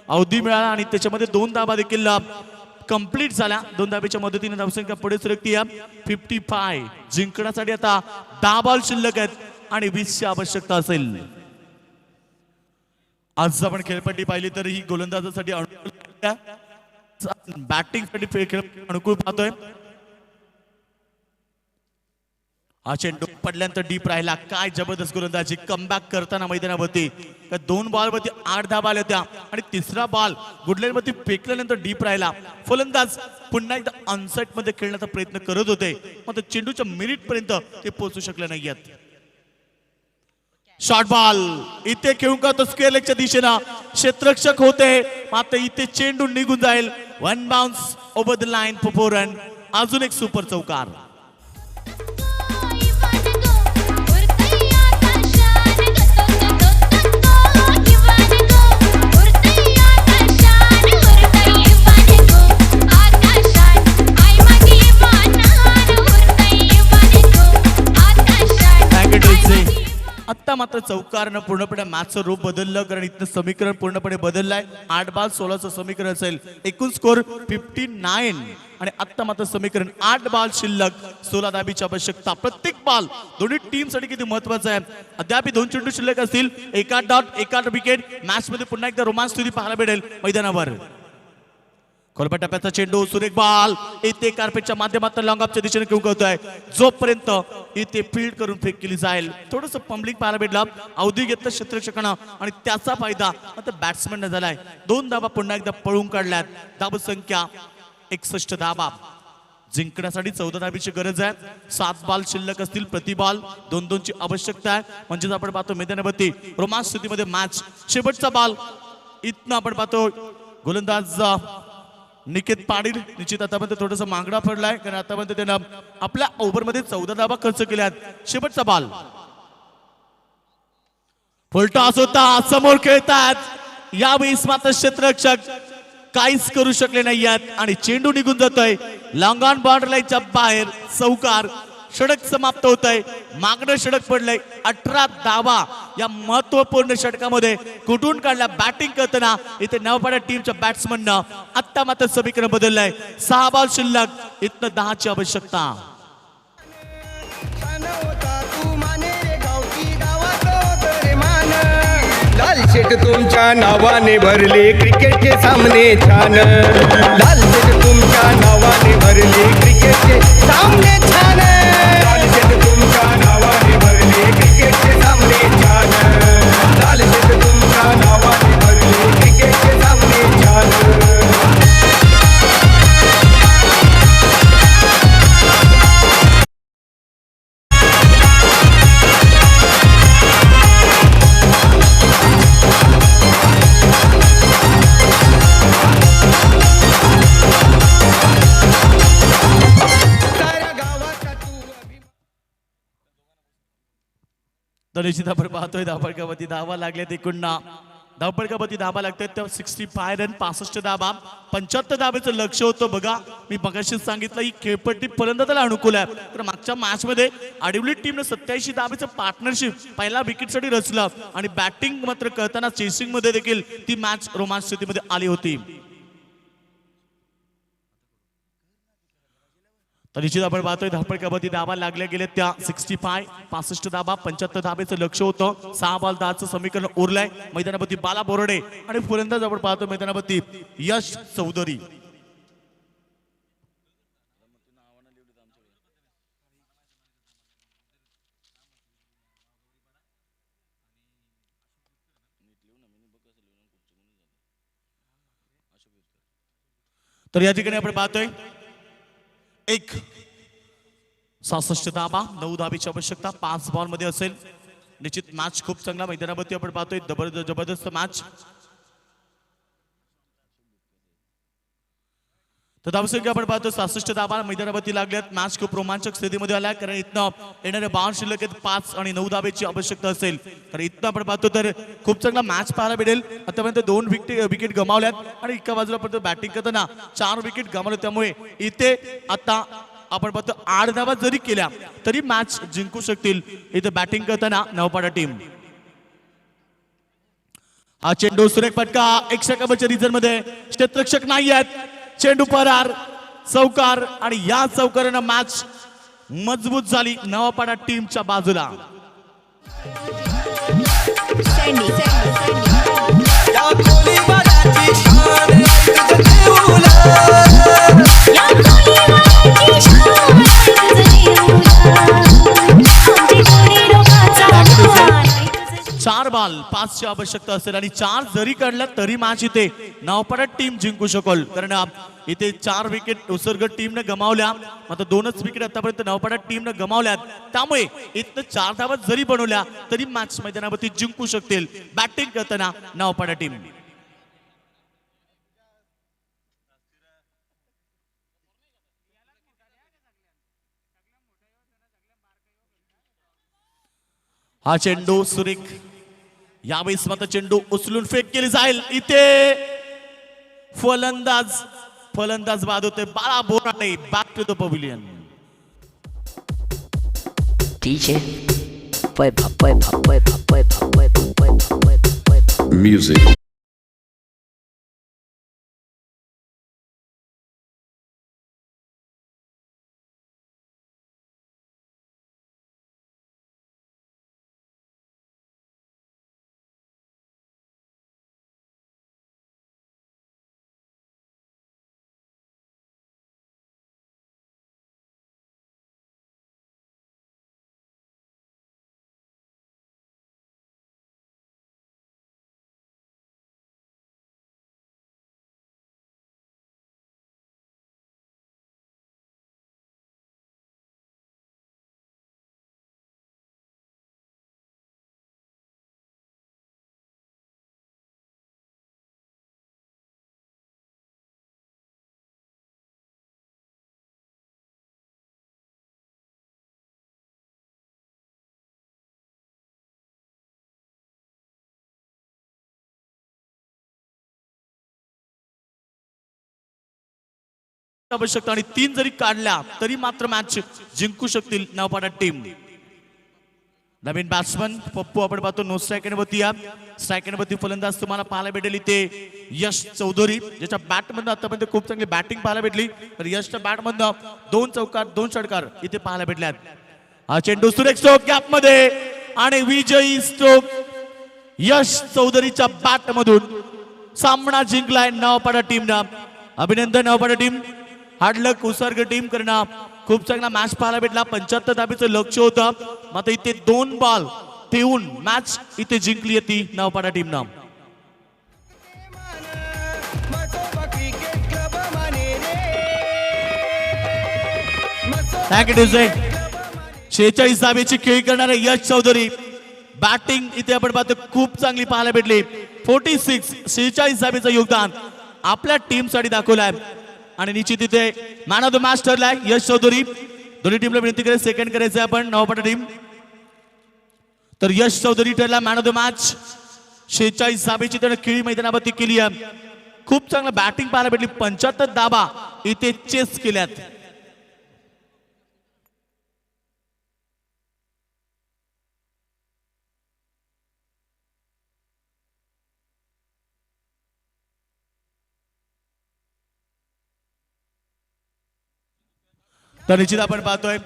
S6: अवधी मिळाला आणि त्याच्यामध्ये 2 धाबा देखील कंप्लीट झाल्या. 2 धाब्याच्या मदतीने धावसंख्या पुढे सरकती. 55 जिंकण्यासाठी आता 10 बॉल शिल्लक आहेत आणि 20ची आवश्यकता असेल. आज आपण खेळपट्टी पाहिली तर ही गोलंदाजासाठी बॅटिंग साठी अनुकूल पाहतोय. हा चेंडू पडल्यानंतर डीप राहिला. काय जबरदस्त गोलंदाजी कमबॅक करताना मैदानावरती 2 बॉलवरती 8 धाबा आल्या होत्या आणि तिसरा बॉल गुडलेवरती फेकल्यानंतर डीप राहिला. फलंदाज पुन्हा एकदा अनसेट मध्ये खेळण्याचा प्रयत्न करत होते मात्र चेंडूच्या मिनिट पर्यंत ते पोहोचू शकले नाहीयेत. शॉर्ट बॉल इथे खेळून का स्क्वेअर लेगच्या दिशेनं क्षेत्ररक्षक होते मात्र इथे चेंडू निघून जाईल. 1 bounce over the line for 4 run. अजून एक सुपर चौकार. आता मात्र चौकारनं पूर्णपणे मॅचचं रूप बदललं कारण इथलं समीकरण पूर्णपणे बदललंय. 8 बॉल 16चं समीकरण असेल. एकूण स्कोर 59 आणि आता मात्र समीकरण 8 बॉल शिल्लक 16 धाबीची आवश्यकता. प्रत्येक बॉल दोन्ही टीम साठी किती महत्वाचा आहे. अद्याप 2 चेंडू शिल्लक असतील. 1 डॉट 1 विकेट. मॅच मध्ये पुन्हा एकदा रोमांच स्थिती पाहायला भेटेल मैदानावर. खोलपा टप्प्याचा चेंडू सुरेख बॉल इथे कार्पेटच्या माध्यमातून लॉंग ऑफच्या दिशेने घेऊन करतोय. जोपर्यंत इथे फील्ड करून फेक केली जाईल. थोडंसं पंबलिंग पाहायला भेटलं. अवधी घेतलं क्षेत्ररक्षकानं आणि त्याचा फायदा आता बॅट्समॅन झालाय. 2 धाबा पुन्हा एकदा पळून काढल्यात. धाब संख्या 61 धाबा. जिंकण्यासाठी 14 धाबीची गरज आहे. 7 बॉल शिल्लक असतील. प्रति बॉल 2-2ची आवश्यकता आहे. म्हणजेच आपण पाहतो मैदानावरती रोमांच स्थितीमध्ये मॅच. शेवटचा बॉल इथनं आपण पाहतो गोलंदाज निकेत पाटील निश्चित आतापर्यंत थोडंसं मागडा पडलाय कारण आतापर्यंत त्यानं आपल्या ओव्हरमध्ये 14 धाबा खर्च केल्यात. शेवटचा बॉल फुलटॉस होता. समोर खेळतात. यावेळेस मात्र क्षेत्ररक्षक काहीच करू शकले नाही आणि चेंडू निघून जातोय. लॉंग ऑन बाउंड्री लाईनच्या बाहेर. चौकार. षटक समाप्त होत आहे. मागणं षटक पडलंय. 18 धावा या महत्वपूर्ण षटकामध्ये कुठून काढल्या. बॅटिंग करताना इथे नवपाडा टीमच्या बॅट्समननं आता मात्र समीकरण बदललंय. 6 बॉल शिल्लक. इथनं 10ची आवश्यकता.
S4: लाल शेट तुमच्या नावाने भरले क्रिकेटचे सामने छान. लाल शेट तुमच्या नावाने भरले क्रिकेटचे सामने छान. लाल शेट तुमच्या नावाने भरले क्रिकेटचे सामने छान. लाल शेट तुमच्या नावाने भरले क्रिकेटचे सामने छान.
S6: तर निश्चित आपण पाहतोय धावपडकावरती धावा लागल्यात. एकूण धावपडकावरती धावा लागतात त्या 65 रन 65 धाबा. 75 धाब्याचं लक्ष होतं. बघा मी मगाशीच सांगितलं ही खेळपट्टी फलंदाजाला अनुकूल आहे. तर मागच्या मॅच मध्ये आडिवली टीमने 87 धाब्याचं पार्टनरशिप पहिल्या विकेटसाठी रचलं आणि बॅटिंग मात्र करताना चेसिंग मध्ये देखील ती मॅच रोमांच स्थितीमध्ये आली होती. तर निश्चित आपण पाहतोय धावपडकावरती धावा लागल्या गेल्या त्या 65 65 धाबा. 75 धाब्याचं लक्ष होतं. 6 बॉल 10चं समीकरण उरलंय. मैदानावरती बाला बोर्डे आणि फलंदाज आपण पाहतो मैदानावरती यश चौधरी. तर या ठिकाणी आपण पाहतोय एक 66 धाबा 9 धाबीची आवश्यकता 5 बॉल मध्ये असेल. निश्चित मॅच खूप चांगला मैदानावरती आपण पाहतोय जबरदस्त मॅच. तर धावसंख्या आपण पाहतो 66 धाबा मैदानावरती लागल्यात. मॅच खूप रोमांचक स्थितीमध्ये आला कारण इथनं येणारे 12 शिल्लक आहेत. 5 आणि 9 धाब्याची आवश्यकता असेल तर इथनं आपण पाहतो तर खूप चांगला मॅच पाहायला मिळेल. आतापर्यंत 2 विकेट गमावल्यात आणि एका बाजूला पण बॅटिंग करताना 4 विकेट गमावले. त्यामुळे इथे आता आपण पाहतो 8 धावा जरी केल्या तरी मॅच जिंकू शकतील इथे बॅटिंग करताना नवपाडा टीम. हा चेंडू सुरेख फटका 1 षटकांच्या रिझन मध्ये क्षेत्ररक्षक नाही आहेत. चेंडू परार चौकार आणि या चौकारानं मॅच मजबूत झाली नवापाडा टीमच्या बाजूला. चार बॉल 5 ची आवश्यकता असेल आणि 4 जरी काढल्या तरी मॅच इथे नवापाडा टीम जिंकू शकेल कारण इथे 4 विकेट उसर्ग टीमने गमावल्या. मात्र 2च विकेट आतापर्यंत नवापाडा टीमने गमावल्यात. त्यामुळे इथं 4 धावा जरी बनवल्या तरी मॅच मैदानावरती जिंकू शकतील बॅटिंग करताना नवापाडा टीम. हा चेंडू सुरेख यावेळेस मात्र चेंडू उचलून फेक केली जाईल. इथे फलंदाज बाद होते Bala Borate. Back to the pavilion.
S2: DJ
S8: Music.
S6: आवश्यकता आणि 3 जरी काढल्या तरी मात्र मॅच जिंकू शकतील नवपाडा टीम. नवीन बॅट्समन पप्पू आपण पाहतो नो स्ट्रायकरवरती फलंदाज तुम्हाला पाहायला भेटेल इथे यश चौधरी ज्याच्या बॅटमधून आतापर्यंत खूप चांगली बॅटिंग पाहायला भेटली. तर यशच्या बॅटमधून 2 चौकार 2 षटकार इथे पाहायला भेटल्यात. हा चेंडू सुरेख स्ट्रोक गॅप मध्ये आणि विजयी स्ट्रोक यश चौधरीच्या बॅटमधून सामना जिंकलाय नवपाडा टीमनं. अभिनंदन नवपाडा टीम. हार्डलक उसर्ग टीम करणं खूप चांगला मॅच पाहायला भेटला. 75 धाबीचं लक्ष होतं मात्र इथे 2 बॉल ठेवून मॅच इथे जिंकली होती नवपाडा टीमनं. थँक्यू. 46 धाबीची खेळी करणारे यश चौधरी बॅटिंग इथे आपण पाहतो खूप चांगली पाहायला भेटली. 46 धाबीचं योगदान आपल्या टीम साठी दाखवलंय आणि निश्चित इथे मॅन ऑफ द मॅच ठरलाय यश चौधरी. दोन्ही टीमला विनंती करेल सेकंड करायचं आपण नवपाडा टीम. तर यश चौधरी ठरला मॅन ऑफ द मॅच. 46 धाबीची त्याने खेळी मैदानावरती केली आहे. खूप चांगलं बॅटिंग पाहायला भेटली. 75 धाबा इथे चेस केल्यात. तर निश्चित आपण पाहतोय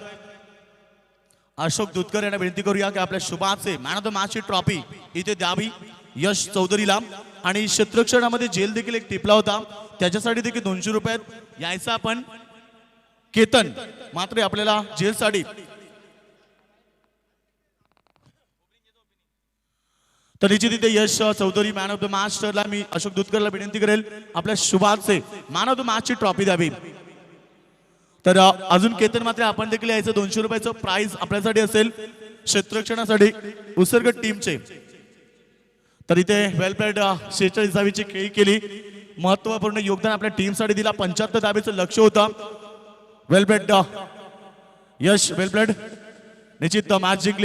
S6: अशोक दुधकर यांना विनंती करूया की आपल्या शुभाचे मॅन ऑफ द मॅचची ट्रॉफी इथे द्यावी यश चौधरीला. आणि क्षेत्ररक्षणामध्ये जेल देखील एक टिपला होता त्याच्यासाठी देखील 200 रुपयात यायचा आपण केतन. मात्र आपल्याला जेलसाठी तर निश्चित इथे यश चौधरी मॅन ऑफ द मॅचला मी अशोक दुधकरला विनंती करेल आपल्या शुभाचे मॅन ऑफ द मॅचची ट्रॉफी द्यावी. तर अजून केतन मात्र आपण देखील यायचं 200 रुपयाचं प्राइज आपल्यासाठी असेल क्षेत्ररक्षणासाठी उसरगड टीमचे. तर इथे वेल प्लेड 46 धावेची खेळी केली, महत्वपूर्ण योगदान आपल्या टीमसाठी दिला. 75 धावेचं लक्ष होतं. वेल प्लेड यश वेल प्लेड निश्चित मॅच जिंकली.